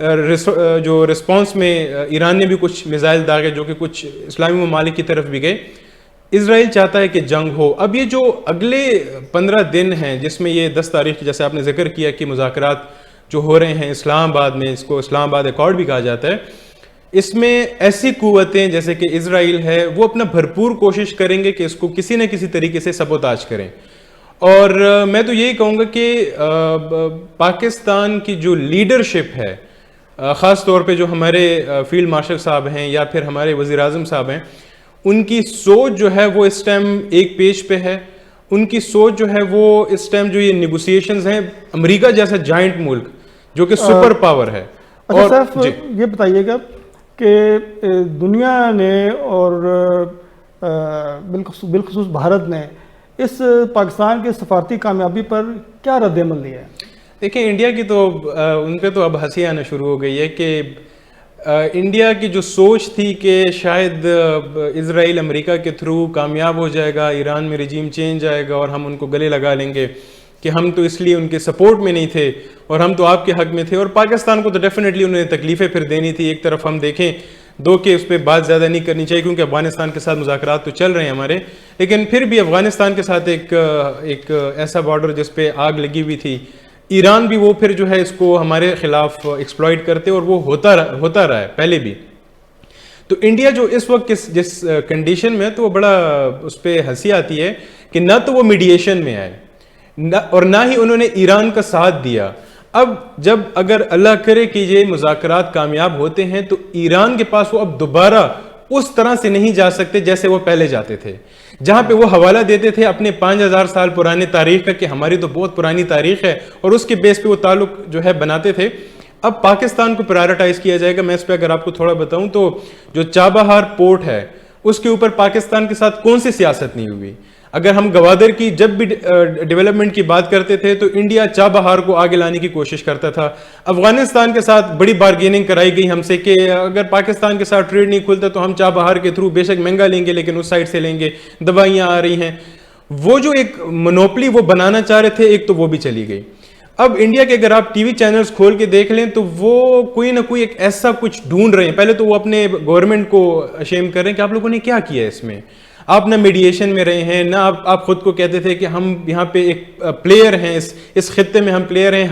جو رسپانس میں ایران نے بھی کچھ میزائل داغے جو کہ کچھ اسلامی ممالک کی طرف بھی گئے. اسرائیل چاہتا ہے کہ جنگ ہو. اب یہ جو اگلے 15 دن ہیں جس میں یہ 10 تاریخ جیسے آپ نے ذکر کیا کہ مذاکرات جو ہو رہے ہیں اسلام آباد میں, اس کو اسلام آباد ایکارڈ بھی کہا جاتا ہے, اس میں ایسی قوتیں جیسے کہ اسرائیل ہے وہ اپنا بھرپور کوشش کریں گے کہ اس کو کسی نہ کسی طریقے سے سبوتاج کریں. اور میں تو یہی کہوں گا کہ پاکستان کی جو لیڈرشپ ہے, خاص طور پہ جو ہمارے فیلڈ مارشل صاحب ہیں یا پھر ہمارے وزیر اعظم صاحب ہیں, ان کی سوچ جو ہے وہ اس ٹائم ایک پیج پہ ہے. ان کی سوچ جو ہے وہ اس ٹائم جو یہ نیگوسیشنز ہیں, امریکہ جیسا جائنٹ ملک جو کہ سپر پاور ہے. اچھا صاحب یہ بتائیے گا کہ دنیا نے اور بالخصوص بھارت نے اس پاکستان کے سفارتی کامیابی پر کیا رد عمل دیا ہے؟ دیکھیں انڈیا کی تو ان پہ تو اب ہنسی آنا شروع ہو گئی ہے کہ انڈیا کی جو سوچ تھی کہ شاید اسرائیل امریکہ کے تھرو کامیاب ہو جائے گا, ایران میں رجیم چینج آئے گا اور ہم ان کو گلے لگا لیں گے کہ ہم تو اس لیے ان کے سپورٹ میں نہیں تھے اور ہم تو آپ کے حق میں تھے. اور پاکستان کو تو ڈیفینیٹلی انہوں نے تکلیفیں پھر دینی تھی. ایک طرف ہم دیکھیں دو کہ اس پہ بات زیادہ نہیں کرنی چاہیے کیونکہ افغانستان کے ساتھ مذاکرات تو چل رہے ہیں ہمارے, لیکن پھر بھی افغانستان کے ساتھ ایک ایسا بارڈر جس پہ آگ لگی ہوئی تھی, ایران بھی وہ پھر جو ہے اس کو ہمارے خلاف ایکسپلائٹ کرتے اور وہ ہوتا رہا ہے پہلے بھی. تو انڈیا جو اس وقت جس کنڈیشن میں ہے تو وہ بڑا اس پہ ہنسی آتی ہے کہ نہ تو وہ میڈیشن میں آئے اور نہ ہی انہوں نے ایران کا ساتھ دیا. اب جب اگر اللہ کرے کہ یہ مذاکرات کامیاب ہوتے ہیں تو ایران کے پاس وہ اب دوبارہ اس طرح سے نہیں جا سکتے جیسے وہ پہلے جاتے تھے, جہاں پہ وہ حوالہ دیتے تھے اپنے 5000 سال پرانے تاریخ کا کہ ہماری تو بہت پرانی تاریخ ہے, اور اس کے بیس پہ وہ تعلق جو ہے بناتے تھے. اب پاکستان کو پرائرٹائز کیا جائے گا. میں اس پہ اگر آپ کو تھوڑا بتاؤں تو جو چابہار پورٹ ہے اس کے اوپر پاکستان کے ساتھ کون سی سیاست نہیں ہوئی. اگر ہم گوادر کی جب بھی ڈیولپمنٹ کی بات کرتے تھے تو انڈیا چابہار کو آگے لانے کی کوشش کرتا تھا. افغانستان کے ساتھ بڑی بارگیننگ کرائی گئی ہم سے کہ اگر پاکستان کے ساتھ ٹریڈ نہیں کھلتا تو ہم چابہار کے تھرو بے شک مہنگا لیں گے لیکن اس سائڈ سے لیں گے, دوائیاں آ رہی ہیں. وہ جو ایک منوپلی وہ بنانا چاہ رہے تھے ایک تو وہ بھی چلی گئی. اب انڈیا کے اگر آپ ٹی وی چینلز کھول کے دیکھ لیں تو وہ کوئی نہ کوئی ایک ایسا کچھ ڈھونڈ رہے ہیں. پہلے تو وہ اپنے گورنمنٹ کو اشیم کر رہے ہیں کہ آپ لوگوں نے کیا کیا ہے اس میں, آپ نہ میڈیشن میں رہے ہیں, نہ آپ خود کو کہتے تھے کہ ہم یہاں پہ ایک پلیئر ہیں, اس خطے میں ہم پلیئر ہیں,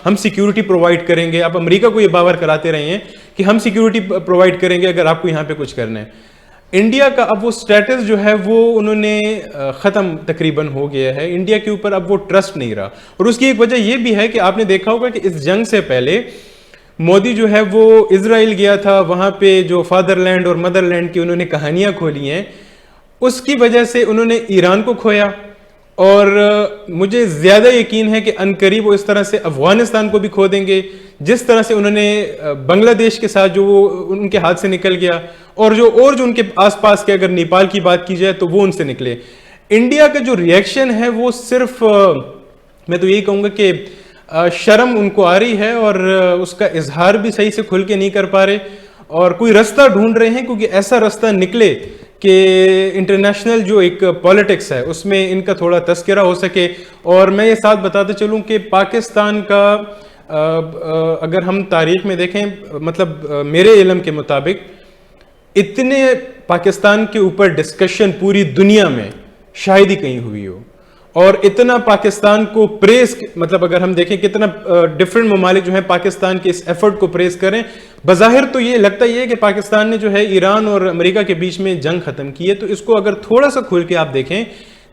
ہم سیکیورٹی پرووائڈ کریں گے. آپ امریکہ کو یہ باور کراتے رہے ہیں کہ ہم سیکیورٹی پرووائڈ کریں گے اگر آپ کو یہاں پہ کچھ کرنا ہے. انڈیا کا اب وہ سٹیٹس جو ہے وہ انہوں نے ختم تقریباً ہو گیا ہے. انڈیا کے اوپر اب وہ ٹرسٹ نہیں رہا, اور اس کی ایک وجہ یہ بھی ہے کہ آپ نے دیکھا ہوگا کہ اس جنگ سے پہلے مودی جو ہے وہ اسرائیل گیا تھا, وہاں پہ جو فادر لینڈ اور مدر لینڈ کی انہوں نے کہانیاں کھولی ہیں, اس کی وجہ سے انہوں نے ایران کو کھویا. اور مجھے زیادہ یقین ہے کہ عنقریب وہ اس طرح سے افغانستان کو بھی کھو دیں گے جس طرح سے انہوں نے بنگلہ دیش کے ساتھ جو وہ ان کے ہاتھ سے نکل گیا, اور جو ان کے آس پاس کے اگر نیپال کی بات کی جائے تو وہ ان سے نکلے. انڈیا کا جو ریئیکشن ہے وہ صرف میں تو یہی کہوں گا کہ شرم ان کو آ رہی ہے اور اس کا اظہار بھی صحیح سے کھل کے نہیں کر پا رہے, اور کوئی رستہ ڈھونڈ رہے ہیں کیونکہ ایسا رستہ نکلے کہ انٹرنیشنل جو ایک پالیٹکس ہے اس میں ان کا تھوڑا تذکرہ ہو سکے. اور میں یہ ساتھ بتاتے چلوں کہ پاکستان کا اگر ہم تاریخ میں دیکھیں, مطلب میرے علم کے مطابق اتنے پاکستان کے اوپر ڈسکشن پوری دنیا میں شاید ہی کہیں ہوئی ہو, اور اتنا پاکستان کو پریز, مطلب اگر ہم دیکھیں کتنا ڈفرینٹ ممالک جو ہیں پاکستان کے اس ایفرٹ کو پریز کریں. بظاہر تو یہ لگتا ہے کہ پاکستان نے جو ہے ایران اور امریکہ کے بیچ میں جنگ ختم کی ہے, تو اس کو اگر تھوڑا سا کھول کے آپ دیکھیں,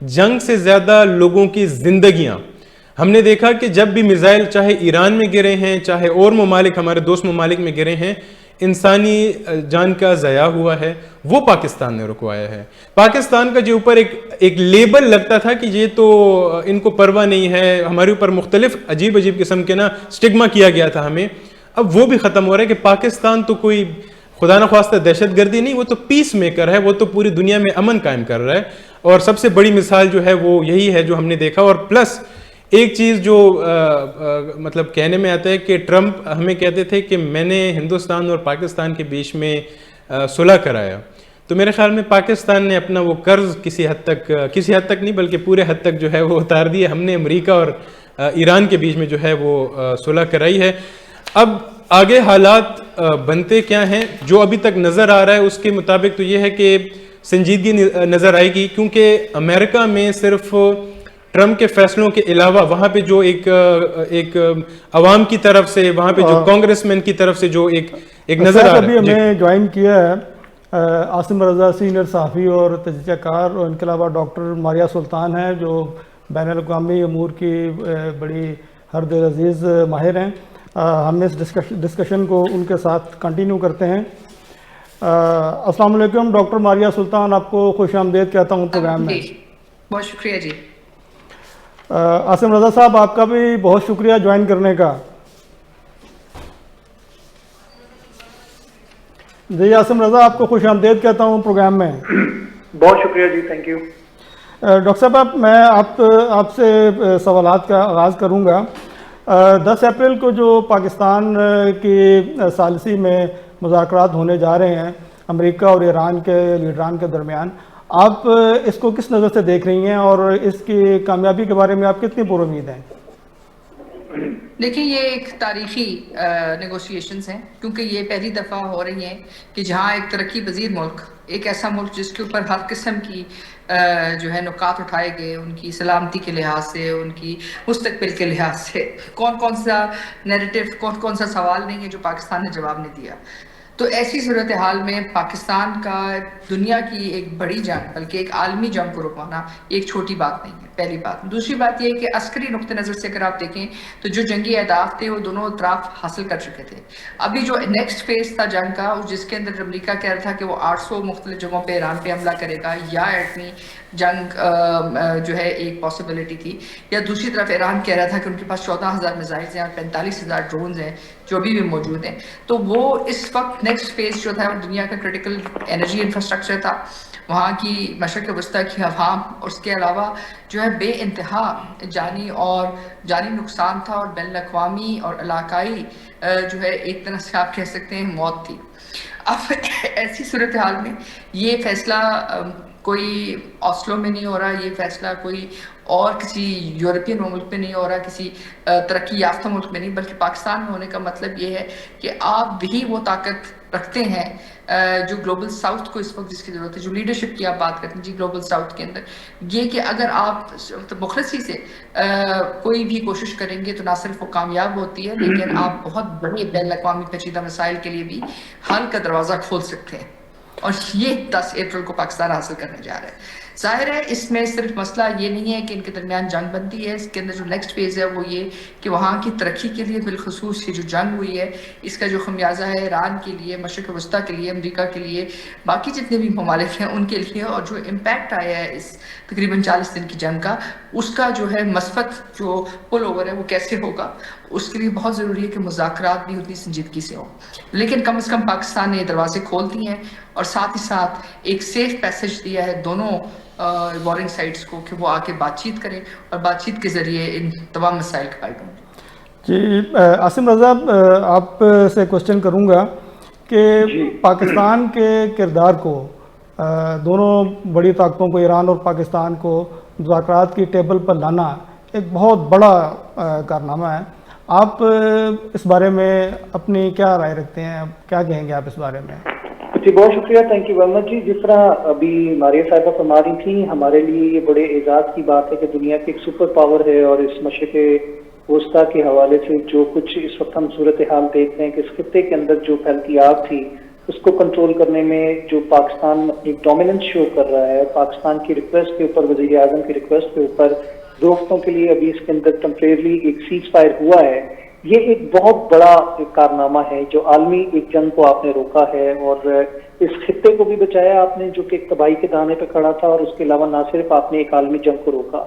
جنگ سے زیادہ لوگوں کی زندگیاں ہم نے دیکھا کہ جب بھی میزائل چاہے ایران میں گرے ہیں چاہے اور ممالک ہمارے دوست ممالک میں گرے ہیں, انسانی جان کا ضیاع ہوا ہے, وہ پاکستان نے رکوایا ہے. پاکستان کا جو اوپر ایک لیبل لگتا تھا کہ یہ تو ان کو پرواہ نہیں ہے, ہمارے اوپر مختلف عجیب قسم کے سٹگما کیا گیا تھا ہمیں, اب وہ بھی ختم ہو رہا ہے کہ پاکستان تو کوئی خدا نخواستہ دہشت گردی نہیں, وہ تو پیس میکر ہے, وہ تو پوری دنیا میں امن قائم کر رہا ہے. اور سب سے بڑی مثال جو ہے وہ یہی ہے جو ہم نے دیکھا. اور پلس ایک چیز جو مطلب کہنے میں آتا ہے کہ ٹرمپ ہمیں کہتے تھے کہ میں نے ہندوستان اور پاکستان کے بیچ میں صلح کرایا, تو میرے خیال میں پاکستان نے اپنا وہ قرض کسی حد تک نہیں بلکہ پورے حد تک جو ہے وہ اتار دیا. ہم نے امریکہ اور ایران کے بیچ میں جو ہے وہ صلح کرائی ہے. اب آگے حالات بنتے کیا ہیں؟ جو ابھی تک نظر آ رہا ہے اس کے مطابق تو یہ ہے کہ سنجیدگی نظر آئے گی، کیونکہ امریکہ میں صرف ٹرمپ کے فیصلوں کے علاوہ وہاں پہ جو ایک عوام کی طرف سے، وہاں پہ جو کانگریس مین کی طرف سے جو ایک نظر آ رہا ہے. ابھی ہمیں جوائن کیا ہے عاصم رضا سینئر صحافی اور تجزیہ کار، اور ان کے علاوہ ڈاکٹر ماریہ سلطان ہیں جو بین الاقوامی امور کی بڑی ہر دل عزیز ماہر ہیں. ہم اس ڈسکشن کو ان کے ساتھ کنٹینیو کرتے ہیں. السلام علیکم ڈاکٹر ماریہ سلطان، آپ کو خوش آمدید کہتا ہوں پروگرام میں. بہت شکریہ جی. عاصم رضا صاحب، آپ کا بھی بہت شکریہ جوائن کرنے کا. جی عاصم رضا، آپ کو خوش آمدید کہتا ہوں پروگرام میں. بہت شکریہ جی، تھینک یو. ڈاکٹر صاحب، میں آپ سے سوالات کا آغاز کروں گا. 10 اپریل کو جو پاکستان کی ثالثی میں مذاکرات ہونے جا رہے ہیں امریکہ اور ایران کے لیڈران کے درمیان، آپ اس کو کس نظر سے دیکھ رہی ہیں اور اس کی کامیابی کے بارے میں آپ کتنی پر امید ہیں؟ دیکھیں، یہ ایک تاریخی نیگوشیشنز ہیں، کیونکہ یہ پہلی دفعہ ہو رہی ہیں کہ جہاں ایک ترقی پذیر ملک، ایک ایسا ملک جس کے اوپر ہر قسم کی جو ہے نکات اٹھائے گئے، ان کی سلامتی کے لحاظ سے، ان کی مستقبل کے لحاظ سے، کون سا نیریٹو، کون سا سوال نہیں ہے جو پاکستان نے جواب نہیں دیا. تو ایسی صورتحال میں پاکستان کا دنیا کی ایک بڑی جنگ، بلکہ ایک عالمی جنگ کو رکوانا ایک چھوٹی بات نہیں ہے، پہلی بات. دوسری بات یہ ہے کہ عسکری نقطہ نظر سے اگر آپ دیکھیں تو جو جنگی اہداف تھے وہ دونوں اطراف حاصل کر چکے تھے. ابھی جو نیکسٹ فیز تھا جنگ کا، جس کے اندر امریکہ کہہ رہا تھا کہ وہ 800 مختلف جگہوں پہ ایران پہ حملہ کرے گا، یا ایٹمی جنگ جو ہے ایک پاسبلٹی تھی، یا دوسری طرف ایران کہہ رہا تھا کہ ان کے پاس 14,000 میزائلز ہیں اور 45,000 ڈرونز ہیں جو ابھی بھی موجود ہیں. تو وہ اس وقت نیکسٹ فیز جو تھا وہ دنیا کا کرٹیکل انرجی انفراسٹرکچر تھا، وہاں کی مشرق وسطیٰ کی عوام، اور اس کے علاوہ جو ہے بے انتہا جانی نقصان تھا، اور بین الاقوامی اور علاقائی جو ہے ایک طرح سے آپ کہہ سکتے ہیں موت تھی. اب ایسی صورتحال میں یہ فیصلہ کوئی اوسلو میں نہیں ہو رہا، یہ فیصلہ کوئی اور کسی یورپین ملک میں نہیں ہو رہا، کسی ترقی یافتہ ملک میں نہیں، بلکہ پاکستان میں ہونے کا مطلب یہ ہے کہ آپ بھی وہ طاقت رکھتے ہیں جو گلوبل ساؤتھ کو اس وقت جس کی ضرورت ہے، جو لیڈرشپ کی آپ بات کرتے ہیں جی گلوبل ساؤتھ کے اندر، یہ کہ اگر آپ مخلصی سے کوئی بھی کوشش کریں گے تو نہ صرف وہ کامیاب ہوتی ہے، لیکن آپ بہت بڑے بین الاقوامی پیچیدہ مسائل کے لیے بھی حل کا دروازہ کھول سکتے ہیں. اور یہ 10 اپریل کو پاکستان حاصل کرنے جا رہا ہے. ظاہر ہے اس میں صرف مسئلہ یہ نہیں ہے کہ ان کے درمیان جنگ بنتی ہے، اس کے اندر جو نیکسٹ فیز ہے وہ یہ کہ وہاں کی ترقی کے لیے، بالخصوص یہ جو جنگ ہوئی ہے اس کا جو خمیازہ ہے ایران کے لیے، مشرق وسطیٰ کے لیے، امریکہ کے لیے، باقی جتنے بھی ممالک ہیں ان کے لیے، اور جو امپیکٹ آیا ہے اس تقریباً 40 دن کی جنگ کا، اس کا جو ہے مثبت جو پل اوور ہے وہ کیسے ہوگا، اس کے لیے بہت ضروری ہے کہ مذاکرات بھی اتنی سنجیدگی سے ہوں. لیکن کم از کم پاکستان نے یہ دروازے کھول دیے ہیں، اور ساتھ ہی ساتھ ایک سیف پیسج دیا ہے دونوں وارنگ سائٹس کو کہ وہ آ کے بات چیت کریں، اور بات چیت کے ذریعے ان تمام مسائل کا حل ہوں. جی عاصم رضا، آپ سے کوشچن کروں گا کہ پاکستان کے کردار کو، دونوں بڑی طاقتوں کو، ایران اور پاکستان کو مذاکرات کی ٹیبل پر لانا ایک بہت بڑا کارنامہ ہے. آپ اس بارے میں اپنی کیا رائے رکھتے ہیں؟ کیا کہیں گے آپ اس بارے میں؟ جی بہت شکریہ، تھینک یو ویری مچ جی. جس طرح ابھی ماریہ صاحبہ فرما رہی تھیں، ہمارے لیے یہ بڑے اعزاز کی بات ہے کہ دنیا کی ایک سپر پاور ہے، اور اس مشرق وسطیٰ کے حوالے سے جو کچھ اس وقت ہم صورتحال دیکھ رہے ہیں کہ اس خطے کے اندر جو پھیلتی آگ تھی اس کو کنٹرول کرنے میں جو پاکستان ایک ڈومیننس شو کر رہا ہے، پاکستان کی ریکویسٹ کے اوپر، وزیر اعظم کی ریکویسٹ کے اوپر 2 ہفتوں کے لیے ابھی اس کے اندر ٹیمپریرلی ایک سیز فائر ہوا ہے. یہ ایک بہت بڑا کارنامہ ہے جو عالمی ایک جنگ کو آپ نے روکا ہے، اور اس خطے کو بھی بچایا آپ نے جو کہ ایک تباہی کے دانے پہ کھڑا تھا، اور اس کے علاوہ نہ صرف آپ نے ایک عالمی جنگ کو روکا.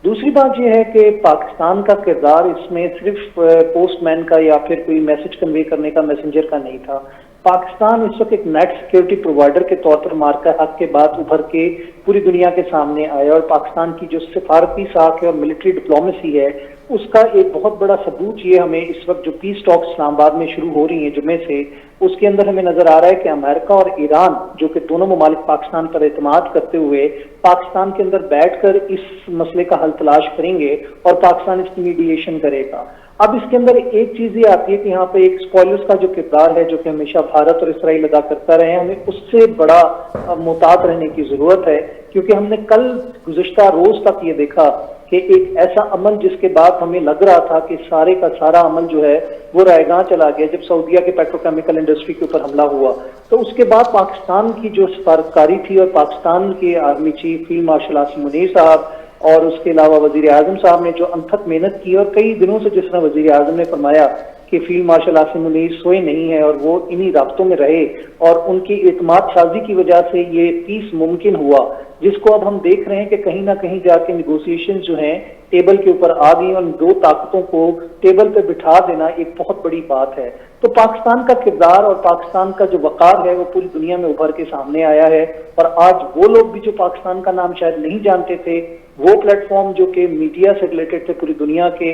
دوسری بات یہ ہے کہ پاکستان کا کردار اس میں صرف پوسٹ مین کا یا پھر کوئی میسج کنوے کرنے کا میسنجر کا نہیں تھا. پاکستان اس وقت ایک نیٹ سیکیورٹی پرووائڈر کے طور پر مارکا حق کے بعد ابھر کے پوری دنیا کے سامنے آیا، اور پاکستان کی جو سفارتی ساکھ ہے اور ملٹری ڈپلومیسی ہے اس کا ایک بہت بڑا ثبوت یہ ہمیں اس وقت جو پیس ٹاکس اسلام آباد میں شروع ہو رہی ہیں جمعے سے، اس کے اندر ہمیں نظر آ رہا ہے کہ امریکہ اور ایران جو کہ دونوں ممالک پاکستان پر اعتماد کرتے ہوئے پاکستان کے اندر بیٹھ کر اس مسئلے کا حل تلاش کریں گے، اور پاکستان اس کی میڈیشن کرے گا. اب اس کے اندر ایک چیز یہ آتی ہے کہ یہاں پہ ایک اسپوائلرز کا جو کردار ہے جو کہ ہمیشہ بھارت اور اسرائیل ادا کرتا رہے ہیں، ہمیں اس سے بڑا محتاط رہنے کی ضرورت ہے، کیونکہ ہم نے کل گزشتہ روز تک یہ دیکھا کہ ایک ایسا عمل جس کے بعد ہمیں لگ رہا تھا کہ سارے کا سارا عمل جو ہے وہ رائے گاں چلا گیا جب سعودیہ کے پیٹروکیمیکل انڈسٹری کے اوپر حملہ ہوا، تو اس کے بعد پاکستان کی جو سفارتکاری تھی اور پاکستان کے army chief field marshal Asim Munir صاحب اور اس کے علاوہ وزیر اعظم صاحب نے جو انتھک محنت کی، اور کئی دنوں سے جس طرح وزیر اعظم نے فرمایا کہ فیلڈ مارشل عاصم منیر سوئے نہیں ہے اور وہ انہی رابطوں میں رہے، اور ان کی اعتماد سازی کی وجہ سے یہ پیس ممکن ہوا، جس کو اب ہم دیکھ رہے ہیں کہ کہیں نہ کہیں جا کے نیگوسیشن جو ہیں ٹیبل کے اوپر آ گئی، اور دو طاقتوں کو ٹیبل پہ بٹھا دینا ایک بہت بڑی بات ہے۔ تو پاکستان کا کردار اور پاکستان کا جو وقار ہے وہ پوری دنیا میں ابھر کے سامنے آیا ہے، اور آج وہ لوگ بھی جو پاکستان کا نام شاید نہیں جانتے تھے، وہ پلیٹ فارم جو کہ میڈیا سے ریلیٹڈ تھے پوری دنیا کے،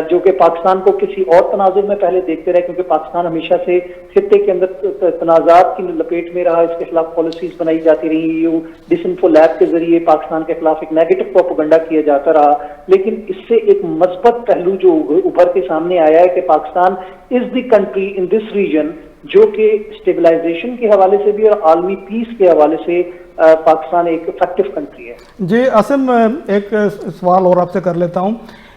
جو کہ پاکستان کو کسی اور تناظر میں پہلے دیکھتے رہے، کیونکہ پاکستان ہمیشہ سے خطے کے اندر تنازعات کی لپیٹ میں رہا، اس کے خلاف پالیسیز بنائی جاتی رہی، ڈس انفو لیب کے ذریعے پاکستان کے خلاف ایک نیگیٹو پروپیگنڈا کیا جاتا رہا، لیکن اس سے ایک مثبت پہلو جو ابھر کے سامنے آیا ہے کہ پاکستان از دی کنٹری ان دس ریجن جو کہ اسٹیبلائزیشن کے حوالے سے بھی اور عالمی پیس کے حوالے سے پاکستان ایک افیکٹو کنٹری ہے۔ جی عاصم، ایک سوال اور آپ سے کر لیتا ہوں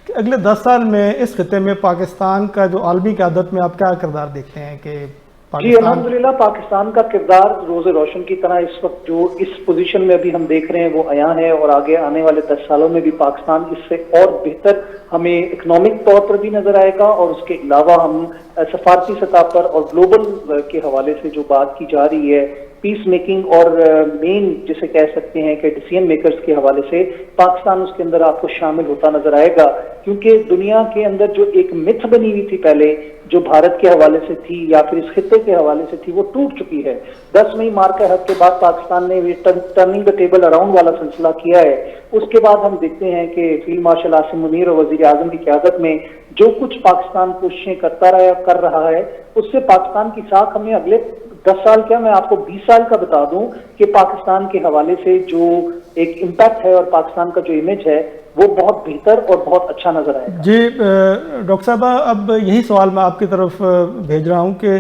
کہ اگلے 10 سال میں اس خطے میں پاکستان کا جو عالمی قیادت میں آپ کیا کردار دیکھتے ہیں کہ جی الحمدللہ پاکستان کا کردار روز روشن کی طرح اس وقت جو اس پوزیشن میں ابھی ہم دیکھ رہے ہیں وہ عیاں ہے، اور آگے آنے والے 10 سالوں میں بھی پاکستان اس سے اور بہتر ہمیں اکنامک طور پر بھی نظر آئے گا، اور اس کے علاوہ ہم سفارتی سطح پر اور گلوبل کے حوالے سے جو بات کی جا رہی ہے پیس میکنگ اور مین جسے کہہ سکتے ہیں کہ ڈیسیژن میکرز کے حوالے سے پاکستان اس کے اندر آپ کو شامل ہوتا نظر آئے گا، کیونکہ دنیا کے اندر جو ایک متھ بنی ہوئی تھی پہلے جو بھارت کے حوالے سے تھی یا پھر اس خطے کے حوالے سے تھی وہ ٹوٹ چکی ہے۔ 10 مئی مارکہ حق کے بعد پاکستان نے ٹرننگ دا ٹیبل اراؤنڈ والا سلسلہ کیا ہے، اس کے بعد ہم دیکھتے ہیں کہ فیلڈ مارشل عاصم منیر اور وزیر اعظم کی قیادت میں جو کچھ پاکستان کوششیں کر رہا ہے اس سے پاکستان کی ساکھ ہمیں اگلے 10 سال کیا میں آپ کو 20 سال کا بتا دوں کہ پاکستان کے حوالے سے جو ایک امپیکٹ ہے اور پاکستان کا جو امیج ہے وہ بہت بہتر اور بہت اچھا نظر آئے گا۔ جی ڈاکٹر صاحبہ، اب یہی سوال میں آپ کی طرف بھیج رہا ہوں کہ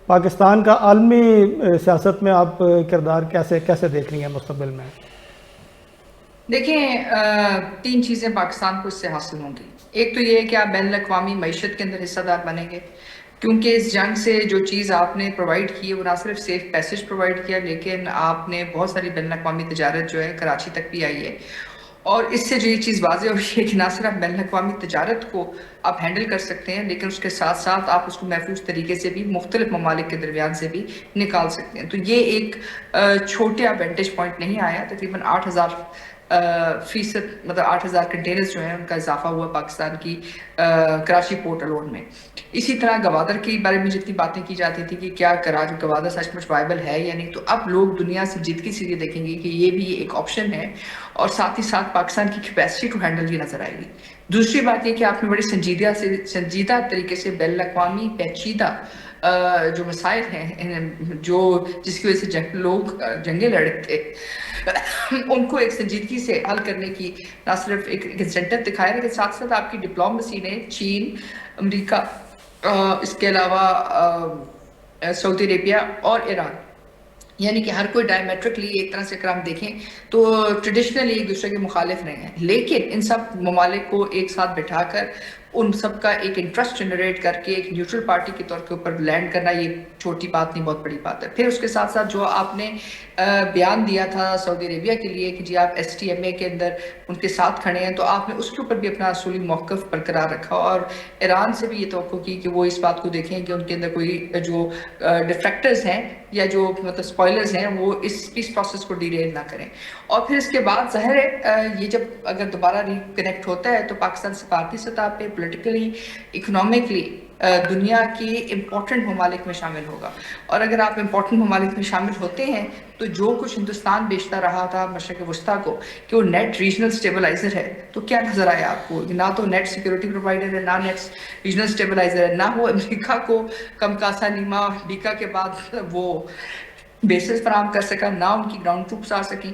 پاکستان کا عالمی سیاست میں آپ کردار کیسے دیکھ رہی ہیں مستقبل میں؟ دیکھیں 3 چیزیں پاکستان کو اس سے حاصل ہوں گی۔ ایک تو یہ ہے کہ آپ بین الاقوامی معیشت کے اندر حصہ دار بنیں گے، کیونکہ اس جنگ سے جو چیز آپ نے پرووائڈ کی ہے وہ نہ صرف سیف پیسج پرووائڈ کیا، لیکن آپ نے بہت ساری بین الاقوامی تجارت جو ہے کراچی تک بھی آئی ہے، اور اس سے جو یہ چیز واضح ہوئی ہے کہ نہ صرف بین الاقوامی تجارت کو آپ ہینڈل کر سکتے ہیں، لیکن اس کے ساتھ ساتھ آپ اس کو محفوظ طریقے سے بھی مختلف ممالک کے درمیان سے بھی نکال سکتے ہیں۔ تو یہ ایک چھوٹا ونٹیج پوائنٹ نہیں آیا، تقریباً 8,000% مطلب 8,000 کنٹینرز جو ہیں ان کا اضافہ ہوا پاکستان کی کراچی پورٹ الون میں۔ اسی طرح گوادر کے بارے میں جتنی باتیں کی جاتی تھی کہ کیا گوادر سچ مچ وائبل ہے یا نہیں، تو اب لوگ دنیا سے جدگی سے یہ دیکھیں گے کہ یہ بھی ایک آپشن ہے، اور ساتھ ہی ساتھ پاکستان کی کیپیسٹی ٹو ہینڈل بھی نظر آئے گی۔ دوسری بات یہ کہ آپ نے بڑے سنجیدہ طریقے سے بین الاقوامی پیچیدہ جو مسائل ہیں جو جس کی وجہ سے لوگ جنگیں لڑتے تھے ان کو ایک سنجیدگی سے حل کرنے کی نہ صرف ایک انسینٹو دکھایا، لیکن ساتھ ساتھ آپ کی ڈپلومیسی نے چین، امریکہ، اس کے علاوہ سعودی عربیہ اور ایران، یعنی کہ ہر کوئی ڈائمیٹرکلی ایک طرح سے اگر ہم دیکھیں تو ٹریڈیشنلی ایک دوسرے کے مخالف نہیں ہیں، لیکن ان سب ممالک کو ایک ساتھ بٹھا کر ان سب کا ایک انٹرسٹ جنریٹ کر کے ایک نیوٹرل پارٹی کے طور کے اوپر لینڈ کرنا یہ چھوٹی بات نہیں، بہت بڑی بات ہے۔ پھر اس کے ساتھ ساتھ جو آپ نے بیان دیا تھا سعودی عربیہ کے لیے کہ جی آپ ایس ٹی ایم اے کے اندر ان کے ساتھ کھڑے ہیں، تو آپ نے اس کے اوپر بھی اپنا اصولی موقف برقرار رکھا، اور ایران سے بھی یہ توقع کی کہ وہ اس بات کو دیکھیں کہ ان کے اندر کوئی جو ڈیفیکٹرز ہیں یا جو مطلب اسپوائلرز ہیں وہ اس پیس پروسیس کو ڈیریل نہ کریں۔ اور پھر اس کے بعد ظاہر ہے یہ جب اگر دوبارہ ریکنیکٹ ہوتا ہے تو پاکستان سفارتی سطح پہ پولیٹیکلی، اکنامکلی دنیا کی امپورٹنٹ ممالک میں شامل ہوگا، اور اگر آپ امپورٹنٹ ممالک میں شامل ہوتے ہیں تو جو کچھ ہندوستان بیچتا رہا تھا مشرق وسطیٰ کو کہ وہ نیٹ ریجنل سٹیبلائزر ہے، تو کیا نظر آیا آپ کو؟ نہ تو نیٹ سیکیورٹی پرووائڈر ہے، نہ نیٹ ریجنل سٹیبلائزر ہے، نہ وہ امریکہ کو کم کاسا نیما امریکہ کے بعد وہ بیسز فراہم کر سکا، نہ ان کی گراؤنڈ ٹروپس آ سکیں۔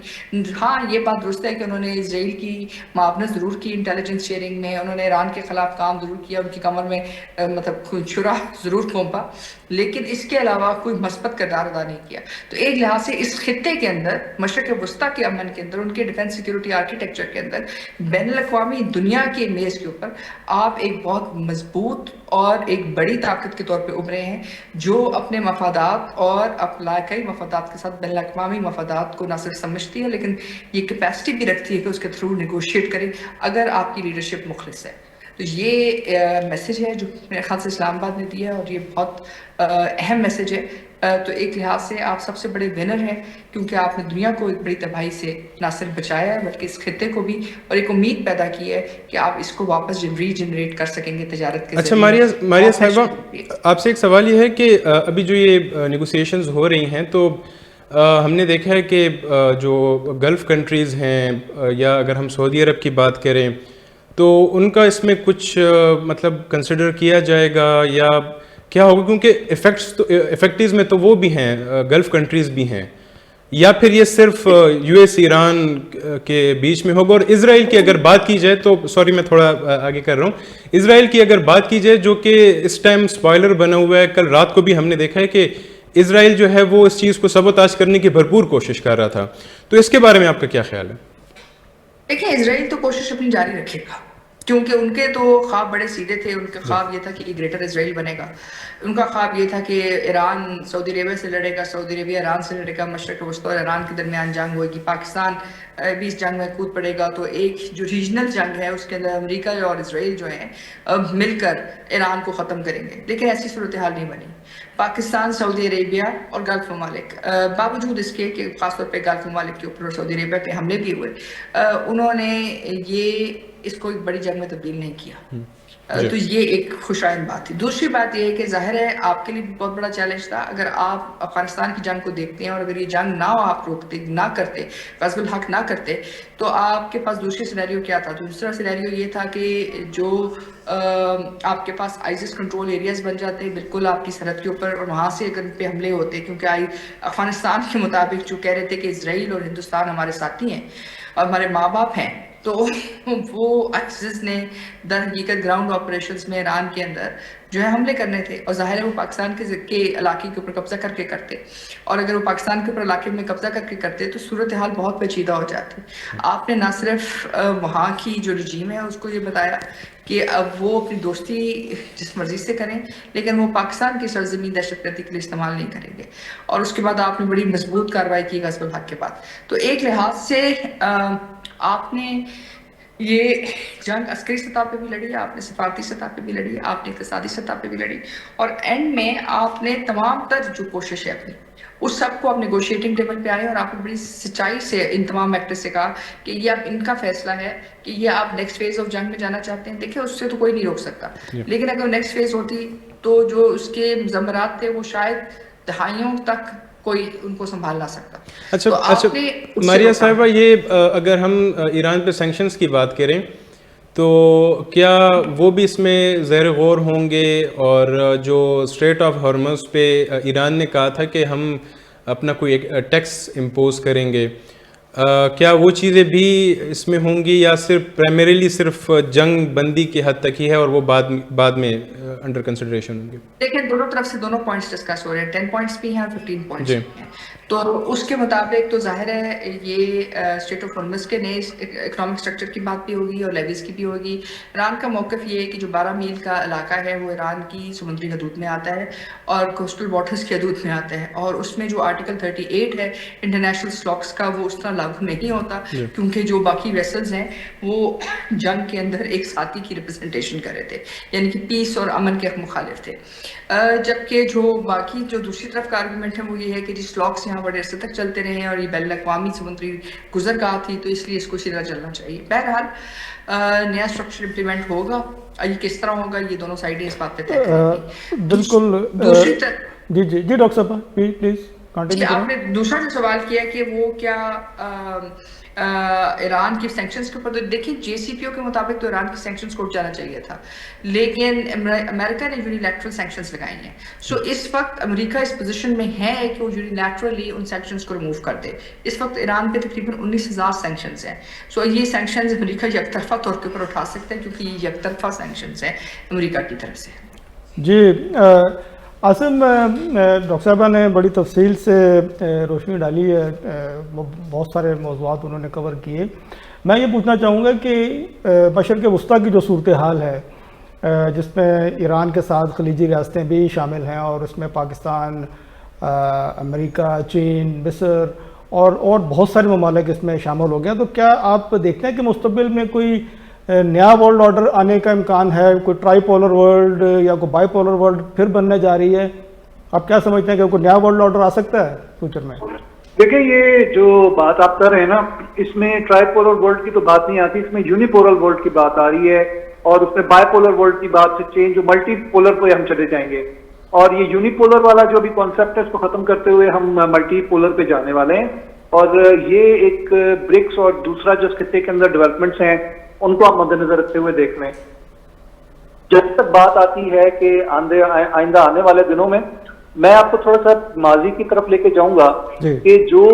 ہاں یہ بات درست ہے کہ انہوں نے اسرائیل کی معاونت ضرور کی انٹیلیجنس شیئرنگ میں، انہوں نے ایران کے خلاف کام ضرور کیا، ان کی کمر میں مطلب چھرا ضرور پھونپا، لیکن اس کے علاوہ کوئی مثبت کردار ادا نہیں کیا۔ تو ایک لحاظ سے اس خطے کے اندر، مشرق وسطیٰ کے امن کے اندر، ان کے ڈیفنس سیکیورٹی آرکیٹیکچر کے اندر، بین الاقوامی دنیا کے میز کے اوپر آپ ایک بہت مضبوط اور ایک بڑی طاقت کے طور پہ ابھرے ہیں، جو اپنے مفادات اور علاقائی مفادات کے ساتھ بین الاقوامی مفادات کو نہ صرف سمجھتی ہے لیکن یہ کیپیسٹی بھی رکھتی ہے کہ اس کے تھرو نیگوشیٹ کرے اگر آپ کی لیڈرشپ مخلص ہے۔ تو یہ میسیج ہے جو میرے خیال سے اسلام آباد نے دیا ہے، اور یہ بہت اہم میسیج ہے۔ تو ایک لحاظ سے آپ سب سے بڑے ونر ہیں، کیونکہ آپ نے دنیا کو ایک بڑی تباہی سے نہ صرف بچایا ہے بلکہ اس خطے کو بھی، اور ایک امید پیدا کی ہے کہ آپ اس کو واپس ری جنریٹ کر سکیں گے تجارت کے اچھا ذریعے۔ ماریہ صاحبہ، آپ سے ایک سوال یہ ہے کہ ابھی جو یہ نیگوسیشنز ہو رہی ہیں تو ہم نے دیکھا ہے کہ جو گلف کنٹریز ہیں، یا اگر ہم سعودی عرب کی بات کریں تو ان کا اس میں کچھ مطلب کنسیڈر کیا جائے گا یا کیا ہوگا؟ کیونکہ افیکٹیز میں تو وہ بھی ہیں، گلف کنٹریز بھی ہیں، یا پھر یہ صرف یو ایس ایران کے بیچ میں ہوگا؟ اور اسرائیل کی اگر بات کی جائے تو سوری میں تھوڑا آگے کر رہا ہوں، اسرائیل کی اگر بات کی جائے جو کہ اس ٹائم سپوائلر بنا ہوا ہے، کل رات کو بھی ہم نے دیکھا ہے کہ اسرائیل جو ہے وہ اس چیز کو سبوتاژ کرنے کی بھرپور کوشش کر رہا تھا، تو اس کے بارے میں آپ کا کیا خیال ہے؟ دیکھیں، اسرائیل تو کوشش اپنی جاری رکھے گا، کیونکہ ان کے تو خواب بڑے سیدھے تھے۔ ان کا خواب یہ تھا کہ گریٹر اسرائیل بنے گا، ان کا خواب یہ تھا کہ ایران سعودی عربیہ سے لڑے گا، سعودی عربیہ ایران سے لڑے گا، مشرق وسطیٰ اور ایران کے درمیان جنگ ہوئے گی، پاکستان بھی اس جنگ میں کود پڑے گا۔ تو ایک جو ریجنل جنگ ہے اس کے اندر امریکہ اور اسرائیل جو ہیں اب مل کر ایران کو ختم کریں گے، لیکن ایسی صورتحال نہیں بنی۔ پاکستان، سعودی عربیہ اور گلف ممالک، باوجود اس کے کہ خاص طور پہ گلف ممالک کے اوپر اور سعودی عربیہ کے حملے بھی ہوئے، انہوں نے یہ اس کو ایک بڑی جنگ میں تبدیل نہیں کیا۔ تو یہ ایک خوش آئند بات تھی۔ دوسری بات یہ ہے کہ ظاہر ہے آپ کے لیے بہت بڑا چیلنج تھا، اگر آپ افغانستان کی جنگ کو دیکھتے ہیں اور اگر یہ جنگ نہ آپ روکتے، نہ کرتے، غزو الحق نہ کرتے، تو آپ کے پاس دوسری سینیریو کیا تھا؟ دوسرا سینیریو یہ تھا کہ جو آپ کے پاس آئیسس کنٹرول ایریاز بن جاتے بالکل آپ کی سرحد کے اوپر، اور وہاں سے اگر ان پہ حملے ہوتے، کیونکہ افغانستان کے مطابق جو کہہ رہے تھے کہ اسرائیل اور ہندوستان ہمارے ساتھی ہیں اور ہمارے ماں باپ ہیں، تو وہ آئیسس نے در حقیقت گراؤنڈ آپریشنز میں ایران کے اندر جو ہے حملے کرنے تھے، اور ظاہر ہے وہ پاکستان کے علاقے کے اوپر قبضہ کر کے کرتے، اور اگر وہ پاکستان کے اوپر علاقے میں قبضہ کر کے کرتے تو صورتحال بہت پیچیدہ ہو جاتی۔ آپ نے نہ صرف وہاں کی جو رجیم ہے اس کو یہ بتایا کہ اب وہ اپنی دوستی جس مرضی سے کریں، لیکن وہ پاکستان کی سرزمین دہشت گردی کے لیے استعمال نہیں کریں گے، اور اس کے بعد آپ نے بڑی مضبوط کارروائی کی غزو الحق کے بعد۔ تو ایک لحاظ سے آپ نے یہ جنگ عسکری سطح پہ بھی لڑی، آپ نے سفارتی سطح پہ بھی لڑی، آپ نے اقتصادی سطح پہ بھی لڑی، اور اینڈ میں آپ نے تمام تر جو کوشش ہے اپنی اس سب کو آپ نیگوشیٹنگ ٹیبل پہ آئے، اور آپ نے بڑی سچائی سے ان تمام ایکٹر سے کہا کہ یہ اب ان کا فیصلہ ہے کہ یہ آپ نیکسٹ فیز آف جنگ میں جانا چاہتے ہیں۔ دیکھیں اس سے تو کوئی نہیں روک سکتا، لیکن اگر نیکسٹ فیز ہوتی تو جو اس کے مضمرات تھے وہ شاید دہائیوں تک کوئی ان کو سنبھال نہ سکتا۔ اچھا ماریہ صاحبہ، یہ اگر ہم ایران پہ سینکشنز کی بات کریں تو کیا وہ بھی اس میں زیر غور ہوں گے؟ اور جو اسٹریٹ آف ہارمز پہ ایران نے کہا تھا کہ ہم اپنا کوئی ایک ٹیکس امپوز کریں گے، کیا وہ چیزیں بھی اس میں ہوں گی، یا صرف پرائمریلی صرف جنگ بندی کی حد تک ہی ہے اور وہ بعد میں انڈر کنسیڈریشن ہوں گے؟ دیکھیں دونوں طرف سے دونوں پوائنٹس ڈسکس ہو رہے ہیں، 10 پوائنٹس بھی ہیں اور 15 پوائنٹس بھی ہیں، تو اس کے مطابق تو ظاہر ہے یہ اسٹیٹ آف ہارمز کے نئے اکنامک اسٹرکچر کی بات بھی ہوگی اور لیویز کی بھی ہوگی۔ ایران کا موقف یہ ہے کہ جو 12 میل کا علاقہ ہے وہ ایران کی سمندری حدود میں آتا ہے اور کوسٹل واٹرز کی حدود میں آتا ہے، اور اس میں جو آرٹیکل 38 ہے انٹرنیشنل سلاکس کا وہ اس طرح لاگو نہیں ہوتا، کیونکہ جو باقی ویسلز ہیں وہ جنگ کے اندر ایک ساتھی کی ریپرزنٹیشن کر رہے تھے، یعنی کہ پیس اور امن کے مخالف تھے، جبکہ جو باقی جو دوسری طرف کا آرگومنٹ ہے وہ یہ ہے کہ جس سلاکس یہاں بڑے عرصے تک چلتے رہے ہیں اور یہ بین الاقوامی سمندری گزرگاہ تھی تو اس لیے اس کو اسی طرح چلنا چاہیے۔ بہرحال نیا اسٹرکچر امپلیمنٹ ہوگا، یہ کس طرح ہوگا یہ دونوں سائڈیں اس بات پہ طے کریں گی۔ بالکل دوسری طرف جی ڈاکٹر صاحب پلیز کنٹینیو کریں۔ آپ نے دوسرا جو سوال کیا کہ وہ کیا ایران کے سینکشنز کے اوپر. تو دیکھیں جے سی پی او کے مطابق تو ایران کے سینکشنز کو اٹھ جانا چاہیے تھا, لیکن امریکہ نے یونیلیٹرل سینکشنز لگائی ہیں. سو اس وقت امریکہ اس پوزیشن میں ہے کہ وہ یونیلیٹرلی ان سینکشنز کو ریموو کر دے. اس وقت ایران پہ تقریباً 19,000 سینکشنز ہیں. سو یہ سینکشنز امریکہ یک طرفہ طور کے اوپر اٹھا سکتا ہے کیونکہ یہ یک طرفہ سینکشنز ہیں امریکہ کی طرف سے. جی عاصم, ڈاکٹر صاحبہ نے بڑی تفصیل سے روشنی ڈالی ہے, بہت سارے موضوعات انہوں نے کور کیے. میں یہ پوچھنا چاہوں گا کہ مشرق وسطیٰ کی جو صورتحال ہے جس میں ایران کے ساتھ خلیجی ریاستیں بھی شامل ہیں اور اس میں پاکستان, امریکہ, چین, مصر اور بہت سارے ممالک اس میں شامل ہو گئے ہیں, تو کیا آپ دیکھتے ہیں کہ مستقبل میں کوئی نیا ورلڈ آرڈر آنے کا امکان ہے, کوئی ٹرائی پولر ورلڈ یا کوئی بائی پولر ورلڈ پھر بننے جا رہی ہے؟ آپ کیا سمجھتے ہیں کہ کوئی نیا ورلڈ آرڈر آ سکتا ہے فیوچر میں؟ دیکھیں یہ جو بات آپ کر رہے ہیں نا, اس میں ٹرائی پولر ورلڈ کی تو بات نہیں آتی, اس میں یونیپولر ورلڈ کی بات آ رہی ہے, اور اس میں بائی پولر ورلڈ کی بات سے چینج ملٹی پولر پہ ہم چلے جائیں گے. اور یہ یونیپولر والا جو بھی کانسیپٹ ہے اس کو ختم کرتے ہوئے ہم ملٹی پولر پہ جانے والے ہیں. اور یہ ایک برکس اور دوسرا جو اس خطے کے اندر ڈیولپمنٹس ہیں ان کو آپ مد نظر رکھتے ہوئے دیکھ لیں. جب تک بات آتی ہے کہ آئندہ آنے والے دنوں میں آپ کو تھوڑا سا ماضی کی طرف لے کے جاؤں گا کہ جو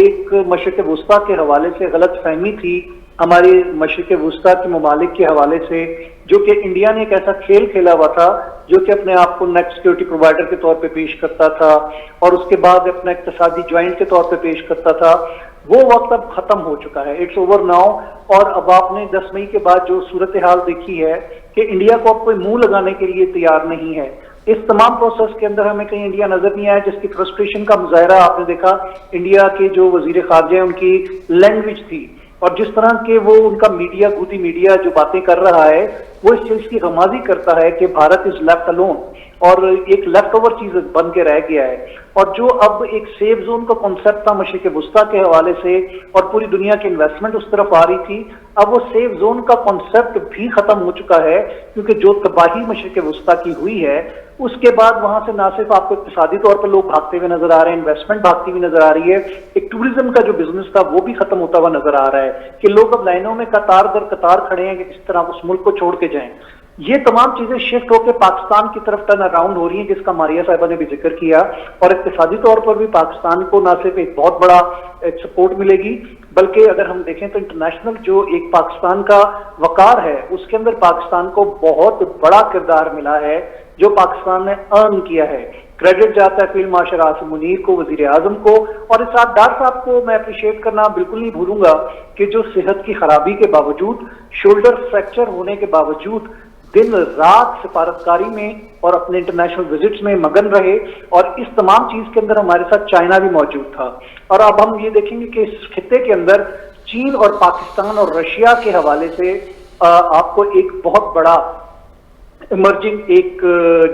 ایک مشرق وسطیٰ کے حوالے سے غلط فہمی تھی ہماری مشرق وسطیٰ کے ممالک کے حوالے سے, جو کہ انڈیا نے ایک ایسا کھیل کھیلا ہوا تھا جو کہ اپنے آپ کو نیٹ سیکورٹی پرووائڈر کے طور پہ پیش کرتا تھا اور اس کے بعد اپنا اقتصادی جوائنٹ کے طور پہ پیش کرتا تھا, وہ وقت اب ختم ہو چکا ہے. It's over now. اور اب آپ نے 10 مئی کے بعد جو صورتحال دیکھی ہے کہ انڈیا کو اب کوئی منہ لگانے کے لیے تیار نہیں ہے. اس تمام پروسیس کے اندر ہمیں کہیں انڈیا نظر نہیں آیا, جس کی فرسٹریشن کا مظاہرہ آپ نے دیکھا انڈیا کے جو وزیر خارجہ ہیں ان کی لینگویج تھی, اور جس طرح کے وہ ان کا میڈیا, گودی میڈیا جو باتیں کر رہا ہے وہ اس چیز کی غمازی کرتا ہے کہ بھارت از لیفٹ الون, اور ایک لیفٹ اوور چیز بن کے رہ گیا ہے. اور جو اب ایک سیف زون کا کانسیپٹ تھا مشرق وسطیٰ کے حوالے سے اور پوری دنیا کی انویسٹمنٹ اس طرف آ رہی تھی, اب وہ سیف زون کا کانسیپٹ بھی ختم ہو چکا ہے, کیونکہ جو تباہی مشرق وسطیٰ کی ہوئی ہے اس کے بعد وہاں سے نہ صرف آپ کو اقتصادی طور پر لوگ بھاگتے ہوئے نظر آ رہے ہیں, انویسٹمنٹ بھاگتی ہوئی نظر آ رہی ہے, ایک ٹوریزم کا جو بزنس تھا وہ بھی ختم ہوتا ہوا نظر آ رہا ہے کہ لوگ اب لائنوں میں قطار در قطار کھڑے ہیں کہ کس طرح اس ملک کو چھوڑ کے جائیں. یہ تمام چیزیں شفٹ ہو کے پاکستان کی طرف ٹرن اراؤنڈ ہو رہی ہیں, جس کا ماریہ صاحبہ نے بھی ذکر کیا, اور اقتصادی طور پر بھی پاکستان کو نہ صرف ایک بہت بڑا سپورٹ ملے گی, بلکہ اگر ہم دیکھیں تو انٹرنیشنل جو ایک پاکستان کا وقار ہے اس کے اندر پاکستان کو بہت بڑا کردار ملا ہے جو پاکستان نے ارن کیا ہے. کریڈٹ جاتا ہے فیلڈ مارشل عاصم منیر کو, وزیر اعظم کو, اور اس ساتھ ڈار صاحب کو میں اپریشیٹ کرنا بالکل نہیں بھولوں گا کہ جو صحت کی خرابی کے باوجود, شولڈر فریکچر ہونے کے باوجود دن رات سفارتکاری میں اور اپنے انٹرنیشنل وزٹس میں مگن رہے, اور اس تمام چیز کے اندر ہمارے ساتھ چائنا بھی موجود تھا. اور اب ہم یہ دیکھیں گے کہ اس خطے کے اندر چین اور پاکستان اور رشیا کے حوالے سے آپ کو ایک بہت بڑا ایمرجنگ ایک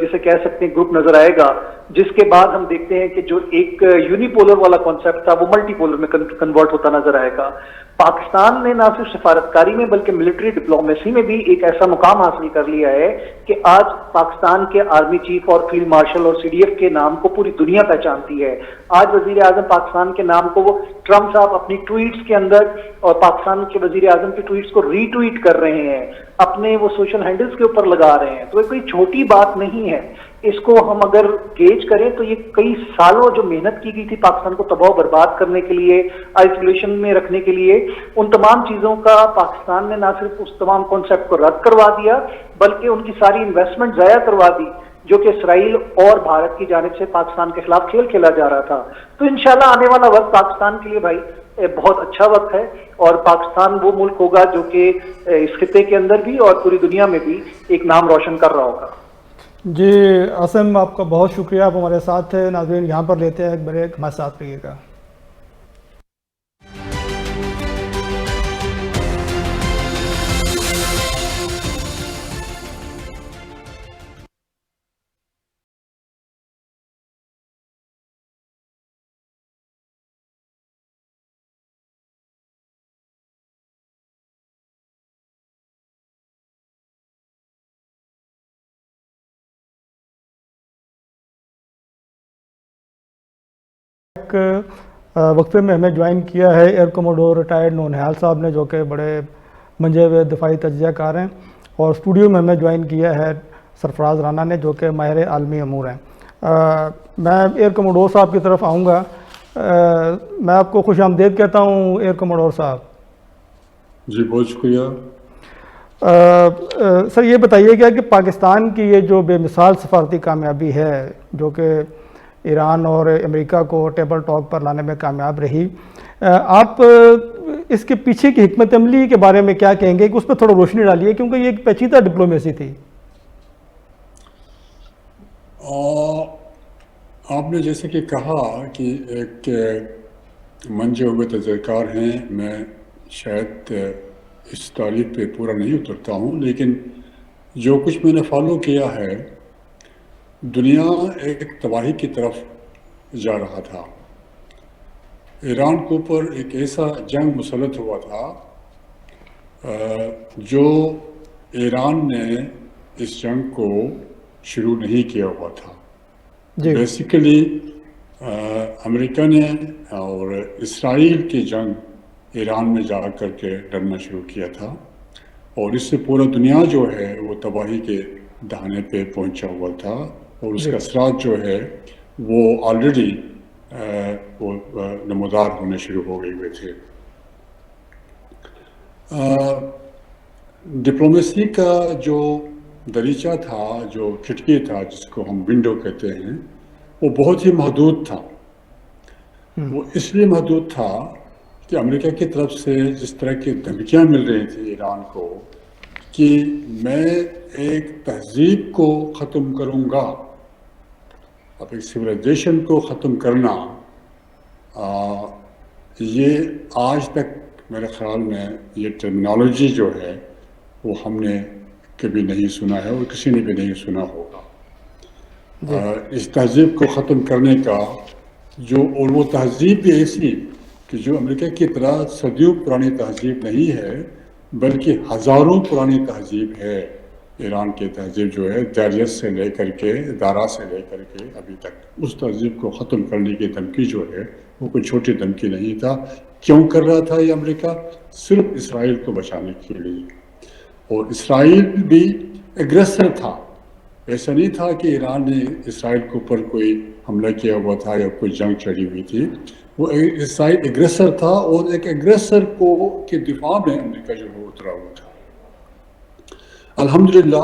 جسے کہہ سکتے ہیں گروپ نظر آئے گا, جس کے بعد ہم دیکھتے ہیں کہ جو ایک یونیپولر والا کانسیپٹ تھا وہ ملٹی پولر میں کنورٹ ہوتا نظر آئے گا. پاکستان نے نہ صرف سفارتکاری میں بلکہ ملٹری ڈپلومیسی میں بھی ایک ایسا مقام حاصل کر لیا ہے کہ آج پاکستان کے آرمی چیف اور فیلڈ مارشل اور سی ڈی ایف کے نام کو پوری دنیا پہچانتی ہے. آج وزیر اعظم پاکستان کے نام کو وہ ٹرمپ صاحب اپنی ٹویٹس کے اندر اور پاکستان کے وزیر اعظم کی ٹویٹس کو ری ٹویٹ کر رہے ہیں, اپنے وہ سوشل ہینڈلز کے اوپر لگا رہے ہیں. تو یہ کوئی چھوٹی بات نہیں ہے. اس کو ہم اگر گیج کریں تو یہ کئی سالوں جو محنت کی گئی تھی پاکستان کو تباہ و برباد کرنے کے لیے, آئسولیشن میں رکھنے کے لیے, ان تمام چیزوں کا پاکستان نے نہ صرف اس تمام کانسیپٹ کو رد کروا دیا بلکہ ان کی ساری انویسٹمنٹ ضائع کروا دی جو کہ اسرائیل اور بھارت کی جانب سے پاکستان کے خلاف کھیل کھیلا جا رہا تھا. تو انشاءاللہ آنے والا وقت پاکستان کے لیے بھائی بہت اچھا وقت ہے, اور پاکستان وہ ملک ہوگا جو کہ اس خطے کے اندر بھی اور پوری دنیا میں بھی ایک نام روشن کر رہا ہوگا. جی عاصم, آپ کا بہت شکریہ, آپ ہمارے ساتھ تھے. ناظرین یہاں پر لیتے ہیں ایک بریک, ہمارے ساتھ رہیے گا. وقفے میں ہمیں جوائن کیا ہے ایئر کوموڈور ریٹائرڈ نونہال صاحب نے، جو کہ بڑے منجے ہوئے دفاعی تجزیہ کار ہیں، اور اسٹوڈیو میں ہمیں جوائن کیا ہے سرفراز رانا نے، جو کہ ماہر عالمی امور ہیں۔ میں ایئر کوموڈور صاحب کی طرف آؤں گا۔ میں آپ کو خوش آمدید کہتا ہوں ایئر کوموڈور صاحب۔ جی بہت شکریہ۔ سر یہ بتائیے گا کہ پاکستان کی یہ جو بے مثال سفارتی کامیابی ہے، جو کہ ایران اور امریکہ کو ٹیبل ٹاک پر لانے میں کامیاب رہی، آپ اس کے پیچھے کی حکمت عملی کے بارے میں کیا کہیں گے کہ اس پہ تھوڑا روشنی ڈالیے، کیونکہ یہ ایک پیچیدہ ڈپلومیسی تھی۔ آپ نے جیسے کہ کہا کہ ایک منجے ہوئے تجزیہ کار ہیں، میں شاید اس تعریف پہ پورا نہیں اترتا ہوں، لیکن جو کچھ میں نے فالو کیا ہے، دنیا ایک تباہی کی طرف جا رہا تھا۔ ایران کے اوپر ایک ایسا جنگ مسلط ہوا تھا جو ایران نے اس جنگ کو شروع نہیں کیا ہوا تھا۔ بیسیکلی امریکہ نے اور اسرائیل کی جنگ ایران میں جا کر کے لڑنا شروع کیا تھا، اور اس سے پورا دنیا جو ہے وہ تباہی کے دہانے پہ پہنچا ہوا تھا، اور اس کے اثرات جو ہے وہ آلریڈی وہ نمودار ہونے شروع ہو گئے ہوئے تھے۔ ڈپلومیسی کا جو دریچہ تھا، جو کھڑکی تھا، جس کو ہم ونڈو کہتے ہیں، وہ بہت ہی محدود تھا۔ وہ اس لیے محدود تھا کہ امریکہ کی طرف سے جس طرح کی دھمکیاں مل رہی تھیں ایران کو کہ میں ایک تہذیب کو ختم کروں گا، اب ایک سویلائزیشن کو ختم کرنا، یہ آج تک میرے خیال میں یہ ٹرمینالوجی جو ہے وہ ہم نے کبھی نہیں سنا ہے، اور کسی نے بھی نہیں سنا ہوگا۔ اس تہذیب کو ختم کرنے کا اور وہ تہذیب بھی ایسی کہ جو امریکہ کی طرح صدیوں پرانی تہذیب نہیں ہے، بلکہ ہزاروں پرانی تہذیب ہے۔ ایران کی تہذیب جو ہے داریت سے لے کر کے دارا سے لے کر کے ابھی تک، اس تہذیب کو ختم کرنے کی دھمکی جو ہے وہ کوئی چھوٹی دھمکی نہیں تھا۔ کیوں کر رہا تھا یہ امریکہ؟ صرف اسرائیل کو بچانے کے لیے، اور اسرائیل بھی ایگریسر تھا۔ ایسا نہیں تھا کہ ایران نے اسرائیل کے اوپر کوئی حملہ کیا ہوا تھا یا کوئی جنگ چڑھی ہوئی تھی، وہ اسرائیل ایگریسر تھا، اور ایک ایگریسر کے دفاع میں امریکہ جو ہے اترا ہوا تھا۔ الحمدللہ،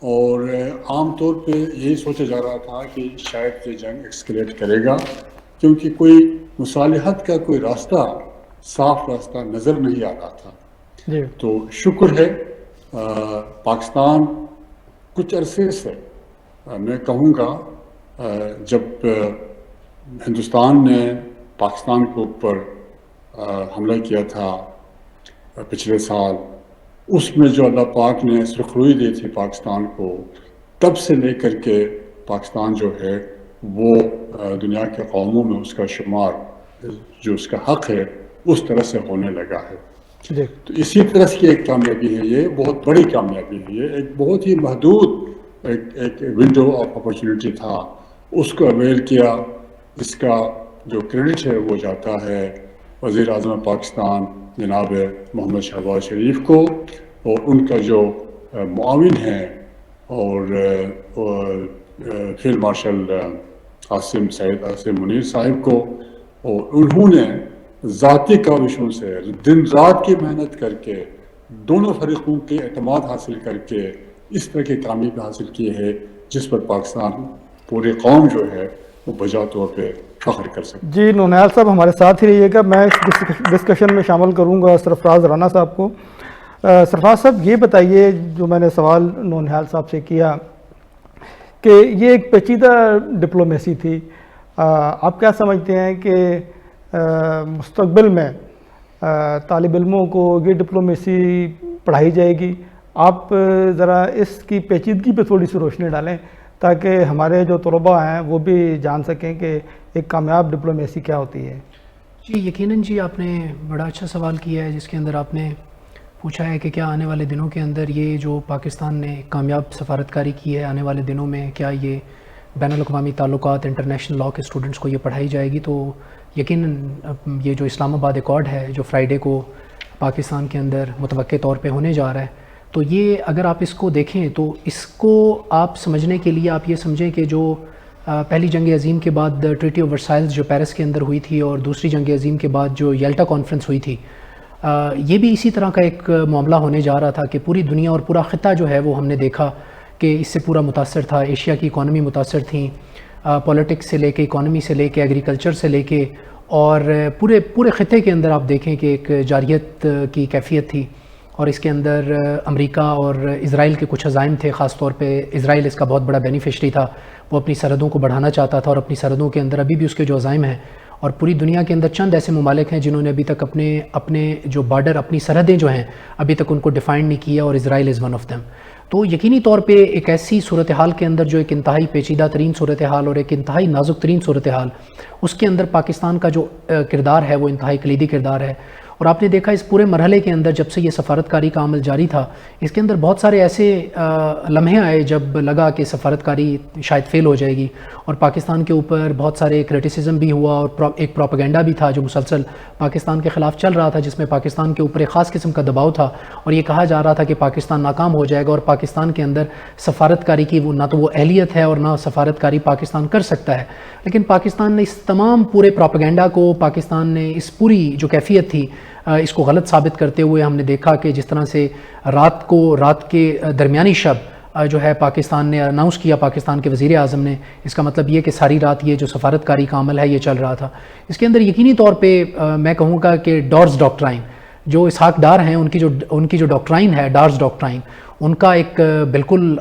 اور عام طور پہ یہی سوچا جا رہا تھا کہ شاید یہ جنگ ایکسکلیٹ کرے گا، کیونکہ کوئی مصالحت کا کوئی راستہ، صاف راستہ نظر نہیں آ رہا تھا۔ تو شکر ہے پاکستان کچھ عرصے سے، میں کہوں گا جب ہندوستان نے پاکستان کے اوپر حملہ کیا تھا پچھلے سال، اس میں جو اللہ پاک نے سرخروئی دی تھی پاکستان کو، تب سے لے کر کے پاکستان جو ہے وہ دنیا کے قوموں میں اس کا شمار، جو اس کا حق ہے، اس طرح سے ہونے لگا ہے۔ تو اسی طرح کی ایک کامیابی ہے، یہ بہت بڑی کامیابی ہے۔ یہ ایک بہت ہی محدود ایک ونڈو آف اپرچونٹی تھا، اس کو اویل کیا۔ اس کا جو کریڈٹ ہے وہ جاتا ہے وزیر اعظم پاکستان جناب محمد شہباز شریف کو، اور ان کا جو معاون ہیں اور فیلڈ مارشل سید عاصم منیر صاحب کو، اور انہوں نے ذاتی کاوشوں سے دن رات کی محنت کر کے دونوں فریقوں کے اعتماد حاصل کر کے اس طرح کی کامیابی حاصل کی ہے، جس پر پاکستان پوری قوم جو ہے وہ بجا طور پہ فخر کر سکتے۔ جی نونہال صاحب ہمارے ساتھ ہی رہیے گا، میں اس ڈسکشن میں شامل کروں گا سرفراز رانا صاحب کو۔ سرفراز صاحب یہ بتائیے، جو میں نے سوال نونہال صاحب سے کیا کہ یہ ایک پیچیدہ ڈپلومیسی تھی، آپ کیا سمجھتے ہیں کہ مستقبل میں طالب علموں کو یہ ڈپلومیسی پڑھائی جائے گی؟ آپ ذرا اس کی پیچیدگی پہ تھوڑی سی روشنی ڈالیں تاکہ ہمارے جو طلباء ہیں وہ بھی جان سکیں کہ ایک کامیاب ڈپلومیسی کیا ہوتی ہے۔ جی یقیناً، جی آپ نے بڑا اچھا سوال کیا ہے، جس کے اندر آپ نے پوچھا ہے کہ کیا آنے والے دنوں کے اندر یہ جو پاکستان نے کامیاب سفارتکاری کی ہے، آنے والے دنوں میں کیا یہ بین الاقوامی تعلقات، انٹرنیشنل لاء کے اسٹوڈنٹس کو یہ پڑھائی جائے گی؟ تو یقیناً یہ جو اسلام آباد ایکارڈ ہے جو فرائیڈے کو پاکستان کے اندر متوقع طور پہ ہونے جا رہا ہے، تو یہ اگر آپ اس کو دیکھیں تو اس کو آپ سمجھنے کے لیے آپ یہ سمجھیں کہ جو پہلی جنگ عظیم کے بعد ٹریٹی آف ورسائلز جو پیرس کے اندر ہوئی تھی اور دوسری جنگ عظیم کے بعد جو یلٹا کانفرنس ہوئی تھی، یہ بھی اسی طرح کا ایک معاملہ ہونے جا رہا تھا کہ پوری دنیا اور پورا خطہ جو ہے وہ ہم نے دیکھا کہ اس سے پورا متاثر تھا. ایشیا کی اکانومی متاثر تھیں، پولیٹکس سے لے کے اکانومی سے لے کے ایگریکلچر سے لے کے، اور پورے خطے کے اندر آپ دیکھیں کہ ایک جارحیت کی کیفیت تھی. اور اس کے اندر امریکہ اور اسرائیل کے کچھ عزائم تھے، خاص طور پہ اسرائیل اس کا بہت بڑا بینیفیشری تھا. وہ اپنی سرحدوں کو بڑھانا چاہتا تھا اور اپنی سرحدوں کے اندر ابھی بھی اس کے جو عزائم ہیں، اور پوری دنیا کے اندر چند ایسے ممالک ہیں جنہوں نے ابھی تک اپنے جو بارڈر، اپنی سرحدیں جو ہیں ابھی تک ان کو ڈیفائن نہیں کیا، اور اسرائیل از ون آف دیم. تو یقینی طور پہ ایک ایسی صورتحال کے اندر جو ایک انتہائی پیچیدہ ترین صورتحال اور ایک انتہائی نازک ترین صورتحال، اس کے اندر پاکستان کا جو کردار ہے وہ انتہائی کلیدی کردار ہے. اور آپ نے دیکھا اس پورے مرحلے کے اندر جب سے یہ سفارتکاری کا عمل جاری تھا، اس کے اندر بہت سارے ایسے لمحے آئے جب لگا کہ سفارتکاری شاید فیل ہو جائے گی، اور پاکستان کے اوپر بہت سارے کرٹیسزم بھی ہوا، اور ایک پروپیگنڈا بھی تھا جو مسلسل پاکستان کے خلاف چل رہا تھا، جس میں پاکستان کے اوپر ایک خاص قسم کا دباؤ تھا، اور یہ کہا جا رہا تھا کہ پاکستان ناکام ہو جائے گا اور پاکستان کے اندر سفارتکاری کی نہ تو وہ اہلیت ہے اور نہ سفارتکاری پاکستان کر سکتا ہے. لیکن پاکستان نے اس تمام پورے پروپیگنڈا کو، پاکستان نے اس پوری جو کیفیت تھی اس کو غلط ثابت کرتے ہوئے ہم نے دیکھا کہ جس طرح سے رات کے درمیانی شب جو ہے پاکستان نے اناؤنس کیا، پاکستان کے وزیر اعظم نے، اس کا مطلب یہ کہ ساری رات یہ جو سفارتکاری کا عمل ہے یہ چل رہا تھا. اس کے اندر یقینی طور پہ میں کہوں گا کہ ڈارز ڈاکٹرائن، جو اسحاق ڈار ہیں ان کی جو ڈاکٹرائن ہے، ڈارز ڈاکٹرائن، ان کا ایک بالکل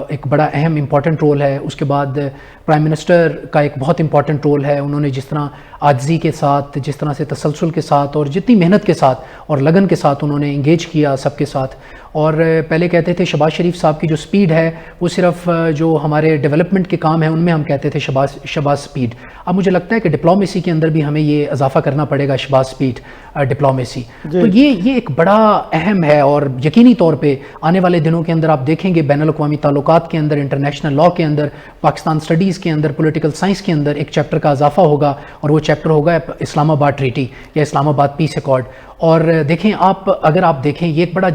ایک بڑا اہم امپورٹنٹ رول ہے. اس کے بعد پرائم منسٹر کا ایک بہت امپورٹنٹ رول ہے. انہوں نے جس طرح عاجزی کے ساتھ، جس طرح سے تسلسل کے ساتھ اور جتنی محنت کے ساتھ اور لگن کے ساتھ انہوں نے انگیج کیا سب کے ساتھ. اور پہلے کہتے تھے شہباز شریف صاحب کی جو سپیڈ ہے وہ صرف جو ہمارے ڈیولپمنٹ کے کام ہیں ان میں ہم کہتے تھے شہباز سپیڈ. اب مجھے لگتا ہے کہ ڈپلومیسی کے اندر بھی ہمیں یہ اضافہ کرنا پڑے گا، شہباز سپیڈ ڈپلومیسی. تو یہ ایک بڑا اہم ہے، اور یقینی طور پہ آنے والے دنوں کے اندر آپ دیکھیں گے بین الاقوامی تعلقات کے اندر، انٹرنیشنل لاء کے اندر، پاکستان اسٹڈیز کے اندر، پولیٹیکل سائنس کے اندر ایک چیپٹر کا اضافہ ہوگا، اور وہ چیپٹر ہوگا اسلام آباد ٹریٹی یا اسلام آباد پیس ایکارڈ. اور دیکھیں اگر آپ دیکھیں یہ ایک بڑا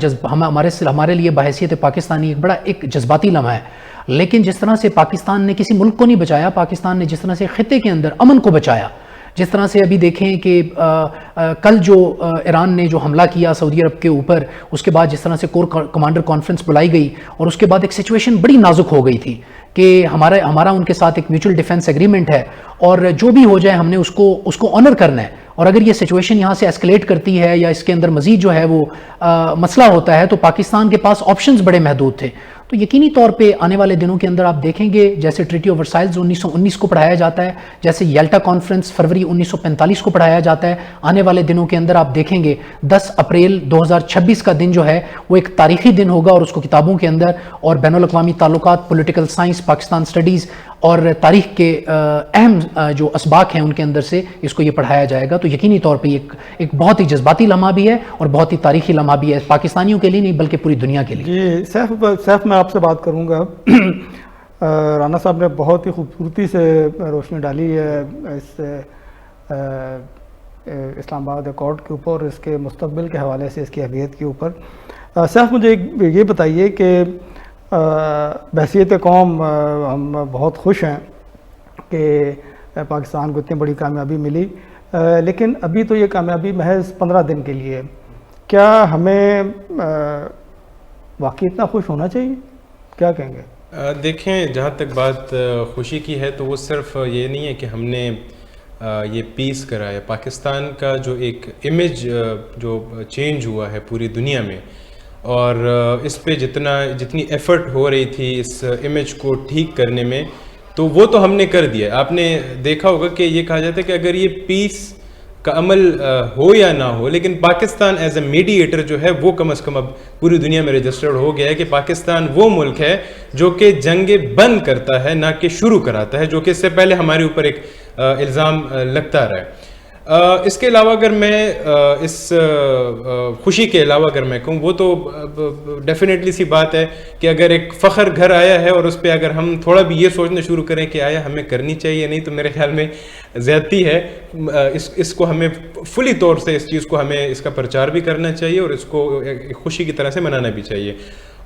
ہمارے لیے بحیثیت پاکستانی ایک جذباتی لمحہ ہے. لیکن جس طرح سے پاکستان نے کسی ملک کو نہیں بچایا، پاکستان نے جس طرح سے خطے کے اندر امن کو بچایا، جس طرح سے ابھی دیکھیں کہ کل جو ایران نے جو حملہ کیا سعودی عرب کے اوپر، اس کے بعد جس طرح سے کور کمانڈر کانفرنس بلائی گئی، اور اس کے بعد ایک سچویشن بڑی نازک ہو گئی تھی کہ ہمارا ان کے ساتھ ایک میوچل ڈیفنس ایگریمنٹ ہے، اور جو بھی ہو جائے ہم نے اس کو آنر کرنا ہے. اور اگر یہ سچویشن یہاں سے ایسکلیٹ کرتی ہے یا اس کے اندر مزید جو ہے وہ مسئلہ ہوتا ہے، تو پاکستان کے پاس آپشنز بڑے محدود تھے. تو یقینی طور پہ آنے والے دنوں کے اندر آپ دیکھیں گے جیسے ٹریٹی آف ورسائلز 1919 کو پڑھایا جاتا ہے، جیسے یلٹا کانفرنس فروری 1945 کو پڑھایا جاتا ہے، آنے والے دنوں کے اندر آپ دیکھیں گے 10 اپریل 2026 کا دن جو ہے وہ ایک تاریخی دن ہوگا، اور اس کو کتابوں کے اندر اور بین الاقوامی تعلقات، پولیٹیکل سائنس، پاکستان اسٹڈیز اور تاریخ کے اہم جو اسباق ہیں ان کے اندر سے اس کو یہ پڑھایا جائے گا. تو یقینی طور پہ ایک بہت ہی جذباتی لمحہ بھی ہے اور بہت ہی تاریخی لمحہ بھی ہے، پاکستانیوں کے لیے نہیں بلکہ پوری دنیا کے لیے. جی سیف میں آپ سے بات کروں گا. رانا صاحب نے بہت ہی خوبصورتی سے روشنی ڈالی ہے اس اسلام آباد ایکارڈ کے اوپر، اس کے مستقبل کے حوالے سے اس کی اہمیت کے اوپر. سیف مجھے یہ بتائیے کہ بحیثیت قوم ہم بہت خوش ہیں کہ پاکستان کو اتنی بڑی کامیابی ملی، لیکن ابھی تو یہ کامیابی محض 15 دن کے لیے. کیا ہمیں واقعی اتنا خوش ہونا چاہیے؟ کیا کہیں گے؟ دیکھیں، جہاں تک بات خوشی کی ہے تو وہ صرف یہ نہیں ہے کہ ہم نے یہ پیس کرا ہے. پاکستان کا جو ایک امیج جو چینج ہوا ہے پوری دنیا میں، اور اس پہ جتنی ایفرٹ ہو رہی تھی اس امیج کو ٹھیک کرنے میں، تو وہ تو ہم نے کر دیا. آپ نے دیکھا ہوگا کہ یہ کہا جاتا ہے کہ اگر یہ پیس کا عمل ہو یا نہ ہو، لیکن پاکستان ایز اے میڈیٹر جو ہے وہ کم از کم اب پوری دنیا میں رجسٹرڈ ہو گیا ہے کہ پاکستان وہ ملک ہے جو کہ جنگیں بند کرتا ہے، نہ کہ شروع کراتا ہے، جو کہ اس سے پہلے ہمارے اوپر ایک الزام لگتا رہا ہے. اس کے علاوہ اگر میں اس خوشی کے علاوہ اگر میں کہوں وہ تو ڈیفینیٹلی سی بات ہے کہ اگر ایک فخر گھر آیا ہے اور اس پہ اگر ہم تھوڑا بھی یہ سوچنا شروع کریں کہ آیا ہمیں کرنی چاہیے نہیں تو میرے خیال میں زیادتی ہے. اس کو ہمیں فلی طور سے اس چیز کو ہمیں اس کا پرچار بھی کرنا چاہیے اور اس کو ایک خوشی کی طرح سے منانا بھی چاہیے.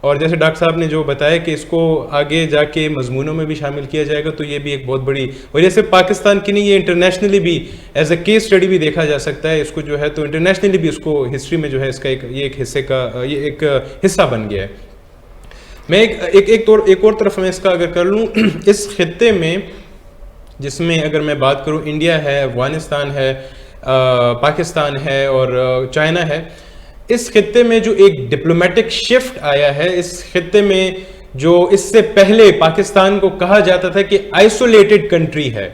اور جیسے ڈاکٹر صاحب نے جو بتایا کہ اس کو آگے جا کے مضمونوں میں بھی شامل کیا جائے گا تو یہ بھی ایک بہت بڑی وجہ سے پاکستان کی نہیں یہ انٹرنیشنلی بھی ایز اے کیس اسٹڈی بھی دیکھا جا سکتا ہے. اس کو جو ہے تو انٹرنیشنلی بھی اس کو ہسٹری میں جو ہے اس کا ایک حصے کا یہ ایک حصہ بن گیا ہے. میں ایک اور طرف میں اس کا اگر کر لوں اس خطے میں جس میں اگر میں بات کروں انڈیا ہے, افغانستان ہے, پاکستان ہے اور چائنا ہے, اس خطے میں جو ایک ڈپلومیٹک شفٹ آیا ہے, اس خطے میں جو اس سے پہلے پاکستان کو کہا جاتا تھا کہ آئسولیٹڈ کنٹری ہے,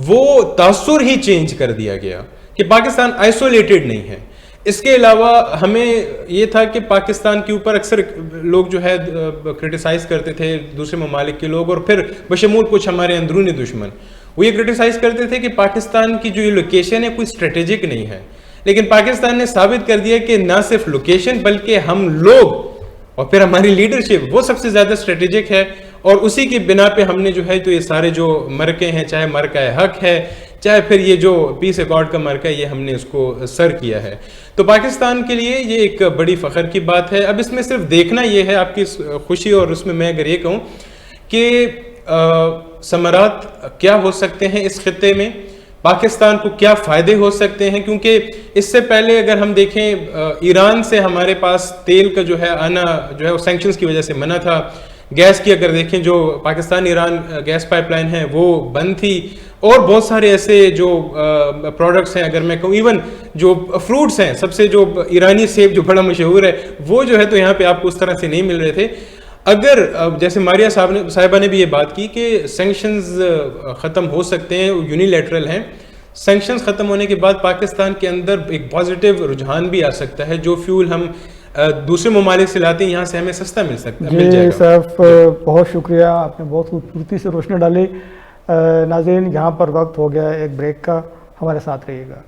وہ تاثر ہی چینج کر دیا گیا کہ پاکستان آئسولیٹڈ نہیں ہے. اس کے علاوہ ہمیں یہ تھا کہ پاکستان کے اوپر اکثر لوگ جو ہے کرٹیسائز کرتے تھے دوسرے ممالک کے لوگ, اور پھر بشمول کچھ ہمارے اندرونی دشمن وہ یہ کرٹیسائز کرتے تھے کہ پاکستان کی جو یہ لوکیشن ہے کوئی اسٹریٹجک نہیں ہے. لیکن پاکستان نے ثابت کر دیا کہ نہ صرف لوکیشن بلکہ ہم لوگ اور پھر ہماری لیڈرشپ وہ سب سے زیادہ اسٹریٹجک ہے, اور اسی کی بنا پہ ہم نے جو ہے تو یہ سارے جو مرکے ہیں, چاہے مرکہ حق ہے چاہے پھر یہ جو پیس ایکارڈ کا مرکہ ہے, یہ ہم نے اس کو سر کیا ہے. تو پاکستان کے لیے یہ ایک بڑی فخر کی بات ہے. اب اس میں صرف دیکھنا یہ ہے آپ کی خوشی, اور اس میں اگر یہ کہوں کہ ثمرات کیا ہو سکتے ہیں اس خطے میں, پاکستان کو کیا فائدے ہو سکتے ہیں, کیونکہ اس سے پہلے اگر ہم دیکھیں ایران سے ہمارے پاس تیل کا جو ہے آنا جو ہے وہ سینکشنز کی وجہ سے منع تھا. گیس کی اگر دیکھیں جو Pakistan Iran gas pipeline ہے وہ بند تھی, اور بہت سارے ایسے جو پروڈکٹس ہیں, اگر میں کہوں ایون جو فروٹس ہیں, سب سے جو ایرانی سیب جو بڑا مشہور ہے وہ جو ہے تو یہاں پہ آپ کو اس طرح سے نہیں مل رہے تھے. اگر جیسے ماریہ صاحبہ نے بھی یہ بات کی کہ سینکشنز ختم ہو سکتے ہیں, یونیلیٹرل ہیں, سینکشنز ختم ہونے کے بعد پاکستان کے اندر ایک پازیٹیو رجحان بھی آ سکتا ہے, جو فیول ہم دوسرے ممالک سے لاتے ہیں یہاں سے ہمیں سستا مل سکتا ہے. جی صاحب بہت شکریہ, آپ نے بہت خوبصورتی سے روشنی ڈالی. ناظرین یہاں پر وقت ہو گیا ایک بریک کا, ہمارے ساتھ رہیے گا.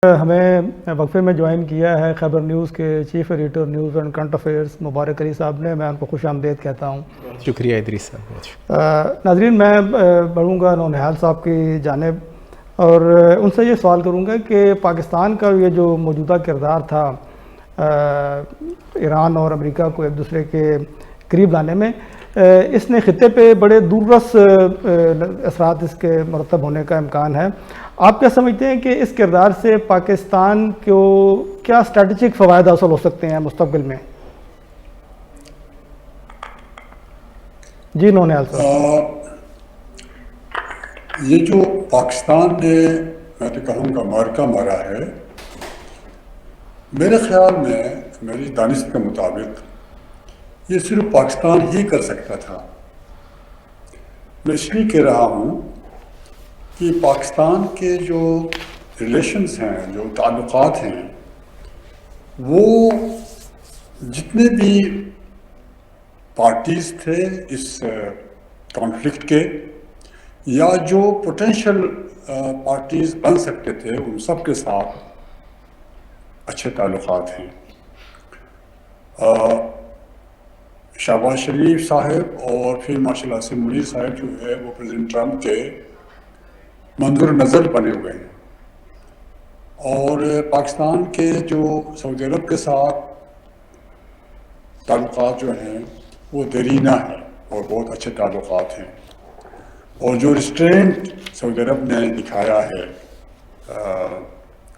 ہمیں وقفے میں جوائن کیا ہے خیبر نیوز کے chief editor news and current affairs Mubarak Ali Sahab نے. میں ان کو خوش آمدید کہتا ہوں. شکریہ ادریس صاحب. ناظرین میں بڑھوں گا نونہال صاحب کی جانب اور ان سے یہ سوال کروں گا کہ پاکستان کا یہ جو موجودہ کردار تھا ایران اور امریکہ کو ایک دوسرے کے قریب لانے میں, اس نے خطے پہ بڑے دوررس اثرات اس کے مرتب ہونے کا امکان ہے. آپ کیا سمجھتے ہیں کہ اس کردار سے پاکستان کو کیا اسٹریٹجک فوائد حاصل ہو سکتے ہیں مستقبل میں؟ جی نونہال صاحب. یہ جو پاکستان نے میں تو کہوں گا مارکا مارا ہے, میرے خیال میں میری دانش کے مطابق یہ صرف پاکستان ہی کر سکتا تھا. میں اس لیے کہہ رہا ہوں کہ پاکستان کے جو ریلیشنز ہیں, جو تعلقات ہیں, وہ جتنے بھی پارٹیز تھے اس کانفلکٹ کے یا جو پوٹینشیل پارٹیز بن سکتے تھے, ان سب کے ساتھ اچھے تعلقات ہیں. شہباز شریف صاحب اور پھر ماشاء اللہ سے منیر صاحب جو ہے وہ پریزیڈنٹ ٹرمپ کے منظر نظر بنے ہوئے ہیں, اور پاکستان کے جو سعودی عرب کے ساتھ تعلقات جو ہیں وہ دیرینہ ہیں اور بہت اچھے تعلقات ہیں. اور جو ریسٹرینٹ سعودی عرب نے دکھایا ہے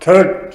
3rd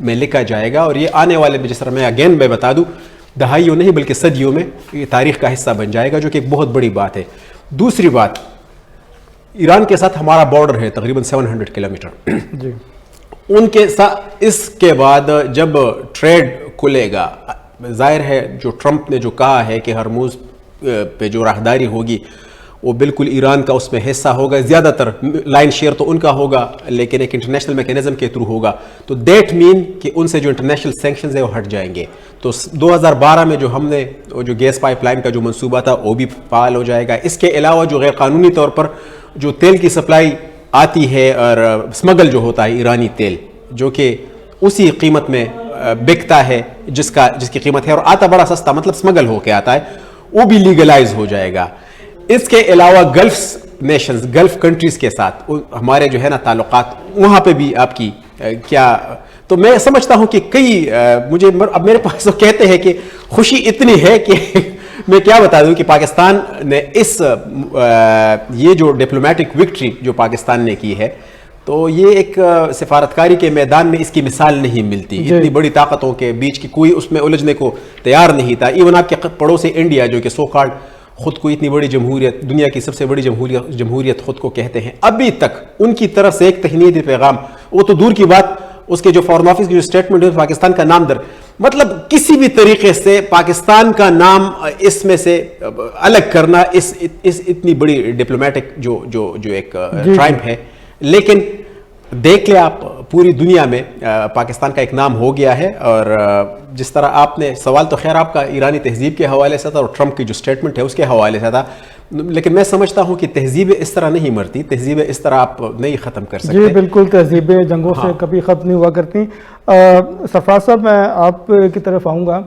میں لکھا جائے گا, اور یہ آنے والے میں, جس طرح میں بتا دوں, دہائیوں نہیں بلکہ صدیوں میں یہ تاریخ کا حصہ بن جائے گا, جو کہ ایک بہت بڑی بات ہے. دوسری بات, ایران کے ساتھ ہمارا بارڈر ہے تقریباً 700 کلومیٹر. جی ان کے ساتھ اس کے بعد جب ٹریڈ کھلے گا, ظاہر ہے جو ٹرمپ نے جو کہا ہے کہ ہرموز پہ جو راہداری ہوگی وہ بالکل ایران کا اس میں حصہ ہوگا, زیادہ تر لائن شیئر تو ان کا ہوگا لیکن ایک انٹرنیشنل میکینزم کے تھرو ہوگا, تو دیٹ مین کہ ان سے جو انٹرنیشنل سینکشنز ہیں وہ ہٹ جائیں گے. تو 2012 میں جو ہم نے جو گیس پائپ لائن کا جو منصوبہ تھا وہ بھی فعال ہو جائے گا. اس کے علاوہ جو غیر قانونی طور پر جو تیل کی سپلائی آتی ہے اور اسمگل جو ہوتا ہے ایرانی تیل, جو کہ اسی قیمت میں بکتا ہے جس کی قیمت ہے, اور آتا بڑا سستا, مطلب اسمگل ہو کے آتا ہے, وہ بھی لیگلائز ہو جائے گا. اس کے علاوہ گلف نیشنز, گلف کنٹریز کے ساتھ ہمارے جو ہے نا تعلقات, وہاں پہ بھی آپ کی کیا, تو میں سمجھتا ہوں کہ مجھے اب میرے پاس تو کہتے ہیں کہ خوشی اتنی ہے کہ میں کیا بتا دوں کہ پاکستان نے یہ جو ڈپلومیٹک وکٹری جو پاکستان نے کی ہے, تو یہ ایک سفارتکاری کے میدان میں اس کی مثال نہیں ملتی. اتنی بڑی طاقتوں کے بیچ کی کوئی اس میں الجھنے کو تیار نہیں تھا. ایون آپ کے پڑوسی انڈیا, جو کہ سو کالڈ خود کو اتنی بڑی جمہوریت, دنیا کی سب سے بڑی جمہوریت خود کو کہتے ہیں, ابھی تک ان کی طرف سے ایک تہنیتی پیغام, وہ تو دور کی بات, اس کے جو فارن آفس کی جو اسٹیٹمنٹ ہے پاکستان کا نام مطلب کسی بھی طریقے سے پاکستان کا نام اس میں سے الگ کرنا اس اتنی بڑی ڈپلومیٹک جو ایک ٹرائمپ ہے. لیکن دیکھ لیں آپ, پوری دنیا میں پاکستان کا ایک نام ہو گیا ہے. اور جس طرح آپ نے سوال تو خیر آپ کا ایرانی تہذیب کے حوالے سے تھا اور ٹرمپ کی جو اسٹیٹمنٹ ہے اس کے حوالے سے تھا, لیکن میں سمجھتا ہوں کہ تہذیبیں اس طرح نہیں مرتی, تہذیبیں اس طرح آپ نہیں ختم کر سکتے. جی بالکل, تہذیبیں جنگوں سے کبھی ختم نہیں ہوا کرتی. سرفراز صاحب, میں آپ کی طرف آؤں گا.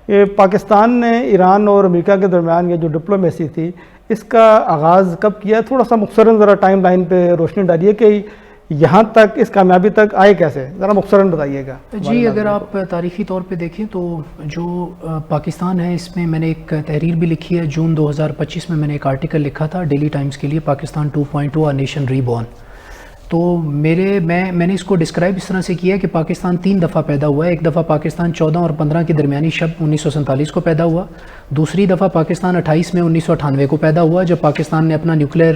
یہ پاکستان نے ایران اور امریکہ کے درمیان یہ جو ڈپلومیسی تھی, اس کا آغاز کب کیا؟ تھوڑا سا مختصراً ذرا ٹائم لائن پہ روشنی ڈالیے کہ یہاں تک, اس کامیابی تک آئے کیسے, ذرا مختصراً بتائیے گا. جی, اگر آپ تاریخی طور پہ دیکھیں تو جو پاکستان ہے, اس میں میں نے ایک تحریر بھی لکھی ہے. جون 2025 میں نے ایک آرٹیکل لکھا تھا ڈیلی ٹائمز کے لیے, پاکستان 2.2 آ نیشن ری بورن. تو میں نے اس کو ڈسکرائب اس طرح سے کیا کہ پاکستان 3 دفعہ پیدا ہوا ہے. ایک دفعہ پاکستان 14 اور 15 کی درمیانی شب 1947 کو پیدا ہوا. دوسری دفعہ پاکستان 28 میں 1998 کو پیدا ہوا, جب پاکستان نے اپنا نیوکلیئر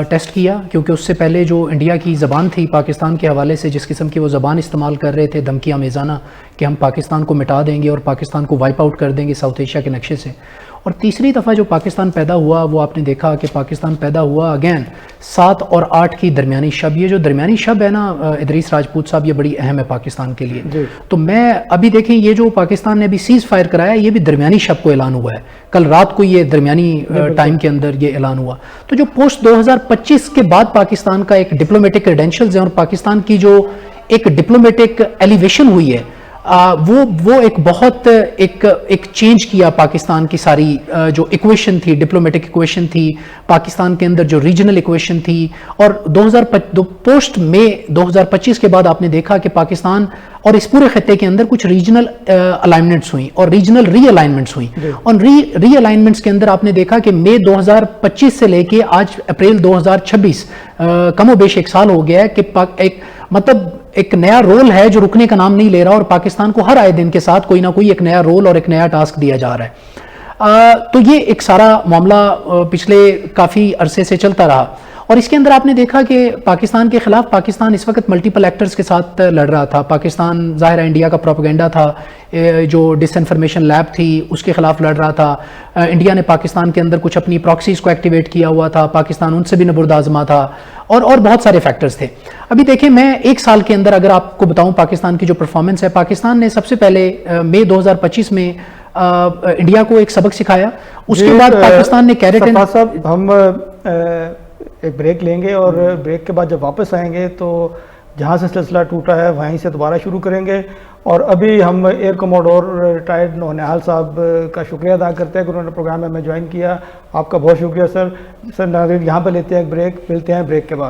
ٹیسٹ کیا, کیونکہ اس سے پہلے جو انڈیا کی زبان تھی پاکستان کے حوالے سے, جس قسم کی وہ زبان استعمال کر رہے تھے دھمکی آمیزانہ کہ ہم پاکستان کو مٹا دیں گے اور پاکستان کو وائپ آؤٹ کر دیں گے ساؤتھ ایشیا کے نقشے سے. اور تیسری دفعہ جو پاکستان پیدا ہوا, وہ آپ نے دیکھا کہ پاکستان پیدا ہوا اگین 7 اور 8 کی درمیانی شب. یہ جو درمیانی شب ہے نا ادریس راجپوت صاحب, یہ بڑی اہم ہے پاکستان کے لیے. تو میں ابھی دیکھیں, یہ جو پاکستان نے ابھی سیز فائر کرایا, یہ بھی درمیانی شب کو اعلان ہوا ہے. کل رات کو یہ درمیانی ٹائم کے اندر یہ اعلان ہوا. تو جو پوسٹ 2025 کے بعد پاکستان کا ایک ڈپلومیٹک کریڈینشلز ہیں اور پاکستان کی جو ایک ڈپلومیٹک ایلیویشن ہوئی ہے, وہ ایک بہت ایک چینج کیا پاکستان کی ساری جو ایکویشن تھی, ڈپلومیٹک ایکویشن تھی پاکستان کے اندر, جو ریجنل ایکویشن تھی. اور پوسٹ مئی 2025 کے بعد آپ نے دیکھا کہ پاکستان اور اس پورے خطے کے اندر کچھ ریجنل الائنمنٹس ہوئیں اور ریجنل ری الائنمنٹس ہوئیں. اور ری الائنمنٹس کے اندر آپ نے دیکھا کہ مئی 2025 سے لے کے آج اپریل 2026 کم و بیش 1 سال ہو گیا ہے کہ ایک نیا رول ہے جو رکنے کا نام نہیں لے رہا, اور پاکستان کو ہر آئے دن کے ساتھ کوئی نہ کوئی ایک نیا رول اور ایک نیا ٹاسک دیا جا رہا ہے. تو یہ ایک سارا معاملہ پچھلے کافی عرصے سے چلتا رہا. اور اس کے اندر آپ نے دیکھا کہ پاکستان کے خلاف پاکستان اس وقت ملٹیپل ایکٹرز کے ساتھ لڑ رہا تھا. پاکستان ظاہر ہے انڈیا کا پروپیگنڈا تھا, جو ڈس انفارمیشن لیب تھی اس کے خلاف لڑ رہا تھا. انڈیا نے پاکستان کے اندر کچھ اپنی پراکسیز کو ایکٹیویٹ کیا ہوا تھا, پاکستان ان سے بھی نبرد آزما تھا, اور بہت سارے فیکٹرز تھے. ابھی دیکھیں, میں 1 سال کے اندر اگر آپ کو بتاؤں پاکستان کی جو پرفارمنس ہے, پاکستان نے سب سے پہلے مئی 2025 میں انڈیا کو ایک سبق سکھایا. اس کے بعد پاکستان نے کیریٹن. صاحب ہم ایک بریک لیں گے, اور بریک کے بعد جب واپس آئیں گے تو جہاں سے سلسلہ ٹوٹا ہے وہیں سے دوبارہ شروع کریں گے. اور ابھی ہم ایئر کموڈور ریٹائرڈ نونہال صاحب کا شکریہ ادا کرتے ہیں کہ انہوں نے پروگرام میں ہمیں جوائن کیا. آپ کا بہت شکریہ سر. ناظرین, یہاں پہ لیتے ہیں ایک بریک, ملتے ہیں بریک کے بعد.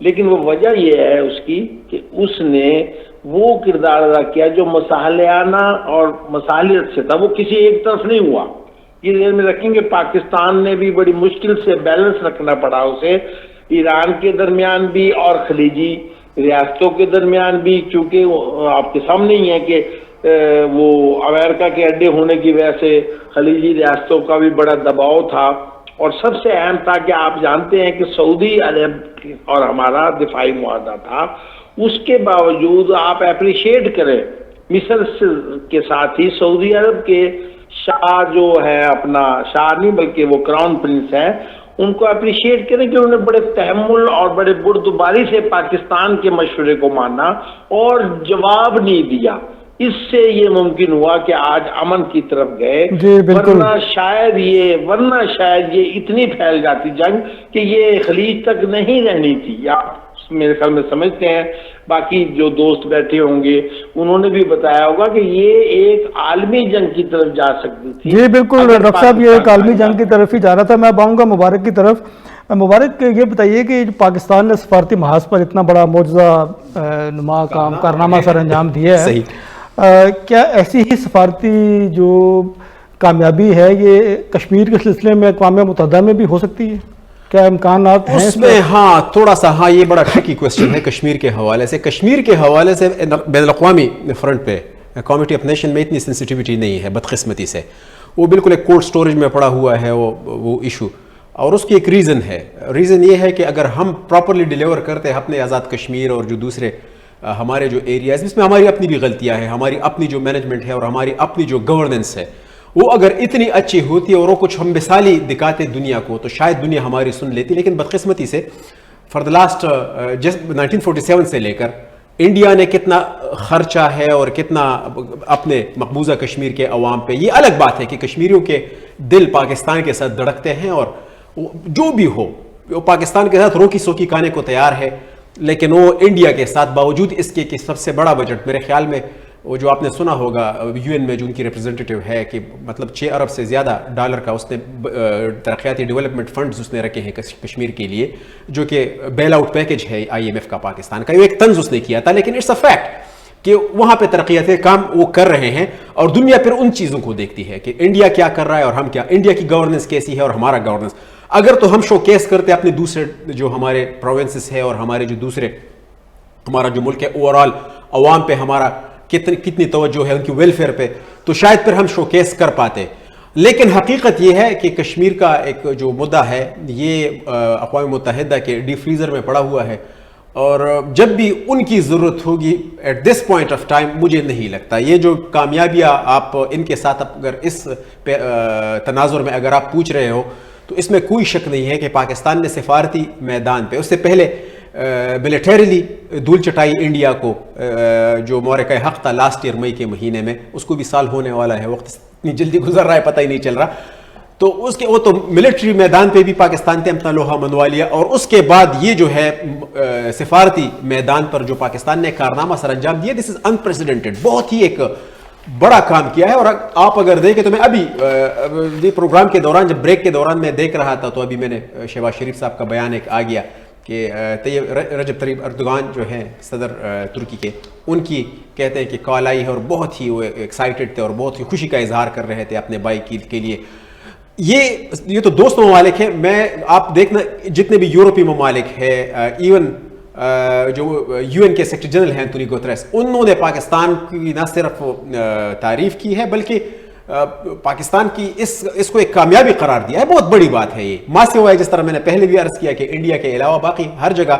لیکن وہ وجہ یہ ہے اس کی کہ اس نے وہ کردار ادا کیا جو مصالحانہ اور مصالحت سے تھا، وہ کسی ایک طرف نہیں ہوا. یہ ذہن میں رکھیں کہ پاکستان نے بھی بڑی مشکل سے بیلنس رکھنا پڑا اسے، ایران کے درمیان بھی اور خلیجی ریاستوں کے درمیان بھی، چونکہ آپ کے سامنے ہی ہے کہ وہ امریکہ کے اڈے ہونے کی وجہ سے خلیجی ریاستوں کا بھی بڑا دباؤ تھا. اور سب سے اہم تھا کہ آپ جانتے ہیں کہ سعودی عرب اور ہمارا دفاعی معاہدہ تھا، اس کے باوجود آپ اپریشیٹ کریں مصر کے ساتھ ہی سعودی عرب کے شاہ جو ہے، اپنا شاہ نہیں بلکہ وہ کراؤن پرنس ہیں، ان کو اپریشیٹ کریں کہ انہوں نے بڑے تحمل اور بڑے بردباری سے پاکستان کے مشورے کو مانا اور جواب نہیں دیا. اس سے یہ ممکن ہوا کہ آج امن کی طرف گئے. ورنہ شاید یہ اتنی پھیل جاتی جنگ کہ یہ خلیج تک نہیں رہنی تھی. آپ میرے خیال میں سمجھتے ہیں، باقی جو دوست بیٹھے ہوں گے انہوں نے بھی بتایا ہوگا کہ یہ ایک عالمی جنگ کی طرف جا سکتی تھی. جی بالکل ڈاکٹر صاحب، یہ ایک عالمی جنگ کی طرف ہی جا رہا تھا. میں اب آؤں گا مبارک کی طرف. مبارک یہ بتائیے کہ پاکستان نے سفارتی محاذ پر اتنا بڑا معجزہ نما کارنامہ سر انجام دیا ہے، کیا ایسی ہی سفارتی جو کامیابی ہے یہ کشمیر کے سلسلے میں اقوام متحدہ میں بھی ہو سکتی ہے؟ کیا امکانات ہیں اس میں؟ ہاں تھوڑا سا، ہاں یہ بڑا ٹرکی کوسچن ہے کشمیر کے حوالے سے. کشمیر کے حوالے سے بین الاقوامی فرنٹ پہ کمیٹی آف نیشن میں اتنی سینسٹیوٹی نہیں ہے بدقسمتی سے. وہ بالکل ایک کولڈ سٹوریج میں پڑا ہوا ہے وہ ایشو. اور اس کی ایک ریزن ہے. ریزن یہ ہے کہ اگر ہم پراپرلی ڈیلیور کرتے ہیں اپنے آزاد کشمیر اور جو دوسرے ہمارے جو ایریاز، اس میں ہماری اپنی بھی غلطیاں ہیں، ہماری اپنی جو مینجمنٹ ہے اور ہماری اپنی جو گورننس ہے وہ اگر اتنی اچھی ہوتی اور وہ کچھ ہم مثالی دکھاتے دنیا کو تو شاید دنیا ہماری سن لیتی. لیکن بدقسمتی سے فار دا لاسٹ 1947 سے لے کر انڈیا نے کتنا خرچہ ہے اور کتنا اپنے مقبوضہ کشمیر کے عوام پہ. یہ الگ بات ہے کہ کشمیریوں کے دل پاکستان کے ساتھ دھڑکتے ہیں اور جو بھی ہو وہ پاکستان کے ساتھ روکی سوکی کھانے کو تیار ہے، لیکن وہ انڈیا کے ساتھ باوجود اس کے کہ سب سے بڑا بجٹ میرے خیال میں وہ جو آپ نے سنا ہوگا یو این میں جو ان کی ریپرزینٹیٹیو ہے کہ مطلب 6 ارب سے زیادہ ڈالر کا اس نے ترقیاتی ڈیولپمنٹ فنڈز اس نے رکھے ہیں کشمیر کے لیے، جو کہ بیل آؤٹ پیکج ہے IMF کا پاکستان کا. یہ ایک طنز اس نے کیا تھا، لیکن اٹس اے فیکٹ کہ وہاں پہ ترقیاتی کام وہ کر رہے ہیں اور دنیا پھر ان چیزوں کو دیکھتی ہے کہ انڈیا کیا کر رہا ہے اور ہم کیا، انڈیا کی گورننس کیسی ہے اور ہمارا گورننس. اگر تو ہم شو کیس کرتے اپنے دوسرے جو ہمارے پروونسز ہے اور ہمارے جو دوسرے ہمارا جو ملک ہے اوورال عوام پہ ہمارا کتنی توجہ ہے ان کی ویلفیئر پہ، تو شاید پھر ہم شو کیس کر پاتے. لیکن حقیقت یہ ہے کہ کشمیر کا ایک جو مدعا ہے یہ اقوام متحدہ کے ڈی فریزر میں پڑا ہوا ہے اور جب بھی ان کی ضرورت ہوگی at this point of time مجھے نہیں لگتا یہ جو کامیابیاں آپ ان کے ساتھ اگر اس تناظر میں اگر آپ پوچھ رہے ہو تو اس میں کوئی شک نہیں ہے کہ پاکستان نے سفارتی میدان پہ اس سے پہلے ملیٹریلی دھول چٹائی انڈیا کو جو مورکہ حق تھا لاسٹ ایئر مئی کے مہینے میں، اس کو بھی سال ہونے والا ہے، وقت اتنی جلدی گزر رہا ہے پتہ ہی نہیں چل رہا. تو اس کے وہ تو ملٹری میدان پہ بھی پاکستان نے اپنا لوہا منوا لیا اور اس کے بعد یہ جو ہے سفارتی میدان پر جو پاکستان نے کارنامہ سر انجام دیا، دس از انپریسیڈنٹڈ، بہت ہی ایک بڑا کام کیا ہے. اور آپ اگر دیکھیں تو میں ابھی پروگرام کے دوران جب بریک کے دوران میں دیکھ رہا تھا تو ابھی میں نے شہباز شریف صاحب کا بیان ایک آ گیا کہ رجب طیب اردوغان جو ہیں صدر ترکی کے، ان کی کہتے ہیں کہ کال آئی ہے اور بہت ہی وہ ایکسائٹڈ تھے اور بہت ہی خوشی کا اظہار کر رہے تھے اپنے بھائی کے لیے. یہ تو دوست ممالک ہیں. میں آپ دیکھنا جتنے بھی یورپی ممالک ہیں، ایون جو یو این کے سیکرٹری جنرل ہیں انتونی گوتریس، انہوں نے پاکستان کی نہ صرف تعریف کی ہے بلکہ پاکستان کی اس کو ایک کامیابی قرار دیا ہے. بہت بڑی بات ہے یہ، ماں سے ہوا ہے. جس طرح میں نے پہلے بھی عرض کیا کہ انڈیا کے علاوہ باقی ہر جگہ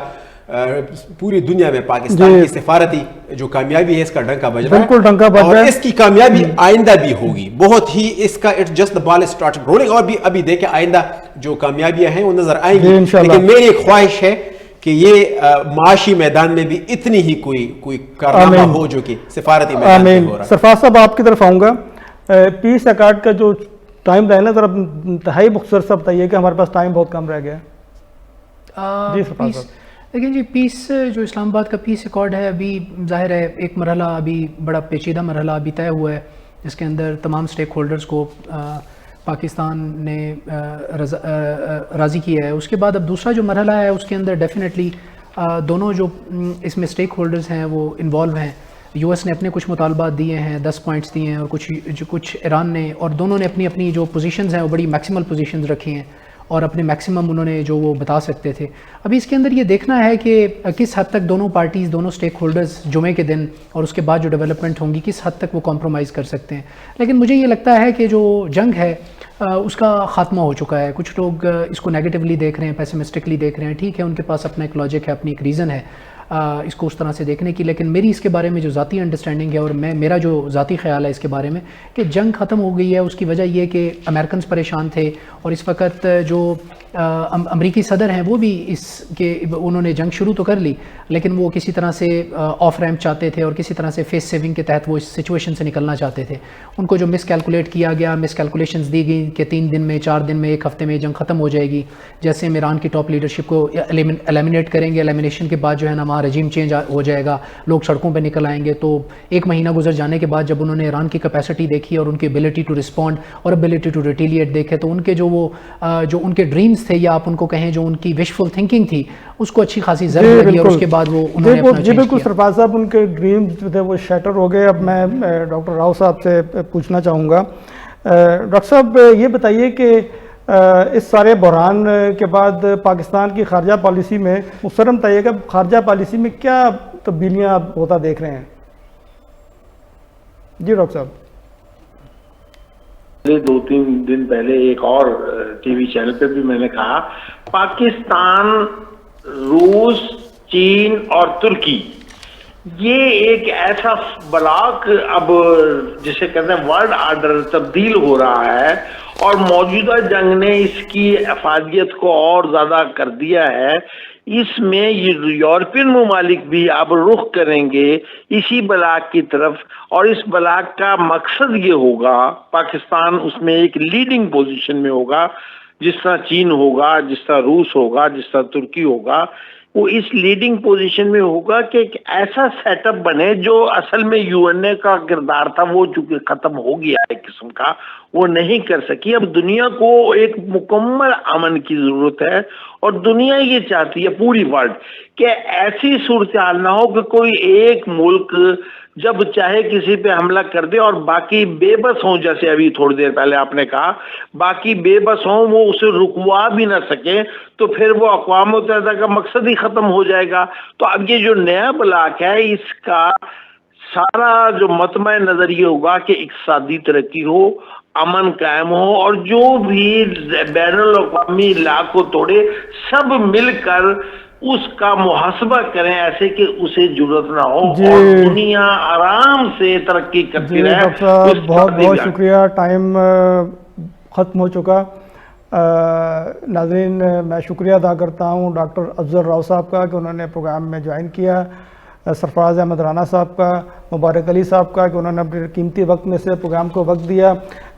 پوری دنیا میں پاکستان کی سفارتی جو کامیابی ہے اس کا ڈنکا بج رہا ہے اور اس کی کامیابی آئندہ بھی ہوگی. بہت ہی اس کا it's just the ball start rolling. اور بھی ابھی دیکھیں آئندہ جو کامیابیاں ہیں وہ نظر آئیں گی. لیکن میری ایک خواہش ہے کہ یہ معاشی میدان میں بھی اتنی ہی کوئی کارنامہ ہو جو کہ سفارتی میدان میں ہو رہا ہے. سرفراز صاحب آپ کی طرف آؤں گا. پیس ایکارڈ کا جو ٹائم لائن ہے ذرا انتہائی مختصر سا بتائیے کہ ہمارے پاس ٹائم بہت کم رہ گیا. جی سرفراز صاحب. لیکن جی پیس جو اسلام آباد کا پیس ایکارڈ ہے ابھی ظاہر ہے ایک مرحلہ ابھی بڑا پیچیدہ مرحلہ ابھی طے ہوا ہے جس کے اندر تمام سٹیک ہولڈرز کو پاکستان نے راضی کیا ہے. اس کے بعد اب دوسرا جو مرحلہ ہے اس کے اندر ڈیفینیٹلی دونوں جو اس میں اسٹیک ہولڈرز ہیں وہ انوالو ہیں. یو ایس نے اپنے کچھ مطالبات دیے ہیں, 10 پوائنٹس دیے ہیں, اور کچھ ایران نے, اور دونوں نے اپنی اپنی جو پوزیشنز ہیں وہ بڑی میکسیمل پوزیشنز رکھی ہیں اور اپنے میکسیمم انہوں نے جو وہ بتا سکتے تھے. ابھی اس کے اندر یہ دیکھنا ہے کہ کس حد تک دونوں پارٹیز, دونوں اسٹیک ہولڈرز جمعے کے دن اور اس کے بعد جو ڈیولپمنٹ ہوں گی کس حد تک وہ کمپرومائز کر سکتے ہیں. لیکن مجھے یہ لگتا ہے کہ جو جنگ ہے اس کا خاتمہ ہو چکا ہے. کچھ لوگ اس کو نیگیٹیولی دیکھ رہے ہیں, پیسمسٹکلی دیکھ رہے ہیں. ٹھیک ہے, ان کے پاس اپنا ایک لاجک ہے, اپنی ایک ریزن ہے اس کو اس طرح سے دیکھنے کی, لیکن میری اس کے بارے میں جو ذاتی انڈرسٹینڈنگ ہے اور میرا جو ذاتی خیال ہے اس کے بارے میں کہ جنگ ختم ہو گئی ہے. اس کی وجہ یہ کہ امریکنز پریشان تھے, اور اس وقت جو امریکی صدر ہیں وہ بھی اس کے انہوں نے جنگ شروع تو کر لی, لیکن وہ کسی طرح سے آف ریمپ چاہتے تھے اور کسی طرح سے فیس سیونگ کے تحت وہ اس سچویشن سے نکلنا چاہتے تھے. ان کو جو مس کیلکولیٹ کیا گیا, مس کیلکولیشنز دی گئی کہ 3 دن میں, 4 دن میں, 1 ہفتے میں جنگ ختم ہو جائے گی. جیسے ہم ایران کی ٹاپ لیڈرشپ کو ایلیمنیٹ کریں گے, ایلیمنیشن کے بعد جو ہے نا وہاں رجیم چینج ہو جائے گا, لوگ سڑکوں پہ نکل آئیں گے. تو 1 مہینہ گزر جانے کے بعد جب انہوں نے ایران کی کیپیسٹی دیکھی اور ان کی ایبلٹی ٹو رسپونڈ اور ایبلٹی ٹو ریٹیلیٹ دیکھے, تو ان کے جو ان کے ڈریمز تھے, یا آپ ان کو کہیں جو ان کی وشفل تھنکنگ تھی, اس کو اچھی خاصی ضرورت لگی, اور اس کے بعد وہ انہوں نے اپنا جی بالکل سرفراز صاحب, ان کے ڈریمز جو تھے وہ شیٹر ہو گئے. اب میں ڈاکٹر راؤ صاحب سے پوچھنا چاہوں گا. ڈاکٹر صاحب یہ بتائیے کہ اس سارے بحران کے بعد پاکستان کی خارجہ پالیسی میں محترم بتائیے کہ خارجہ پالیسی میں کیا تبدیلیاں آپ ہوتا دیکھ رہے ہیں؟ جی ڈاکٹر صاحب. 2-3 دن پہلے ایک اور ٹی وی چینل پہ بھی میں نے کہا, پاکستان, روس, چین اور ترکی یہ ایک ایسا بلاک اب جسے کہتے ہیں ورلڈ آرڈر تبدیل ہو رہا ہے, اور موجودہ جنگ نے اس کی افادیت کو اور زیادہ کر دیا ہے. اس میں یورپین ممالک بھی اب رخ کریں گے اسی بلاک کی طرف, اور اس بلاک کا مقصد یہ ہوگا, پاکستان اس میں ایک لیڈنگ پوزیشن میں ہوگا, جس طرح چین ہوگا, جس طرح روس ہوگا, جس طرح ترکی ہوگا, وہ اس لیڈنگ پوزیشن میں ہوگا کہ ایک ایسا سیٹ اپ بنے جو اصل میں یو این اے کا کردار تھا وہ چونکہ ختم ہو گیا ایک قسم کا, وہ نہیں کر سکی. اب دنیا کو ایک مکمل امن کی ضرورت ہے, اور دنیا یہ چاہتی ہے پوری ورلڈ کہ ایسی صورتحال نہ ہو کہ کوئی ایک ملک جب چاہے کسی پہ حملہ کر دے اور باقی بے بس ہوں, جیسے ابھی تھوڑی دیر پہلے آپ نے کہا, باقی بے بس ہوں, وہ اسے رکوا بھی نہ سکیں, تو پھر وہ اقوام متحدہ کا مقصد ہی ختم ہو جائے گا. تو اب یہ جو نیا بلاک ہے اس کا سارا جو مطمع نظر یہ ہوگا کہ اقتصادی ترقی ہو, امن قائم ہو, اور جو بھی بین الاقوامی لا کو توڑے سب مل کر اس کا محاسبہ کریں ایسے کہ اسے ضرورت نہ ہو, اور دنیا آرام سے ترقی کرتی رہے. ڈاکٹر صاحب بہت بہت شکریہ, ٹائم ختم ہو چکا. ناظرین میں شکریہ ادا کرتا ہوں ڈاکٹر افضل راؤ صاحب کا کہ انہوں نے پروگرام میں جوائن کیا, سرفراز احمد رانا صاحب کا, مبارک علی صاحب کا کہ انہوں نے اپنے قیمتی وقت میں سے پروگرام کو وقت دیا.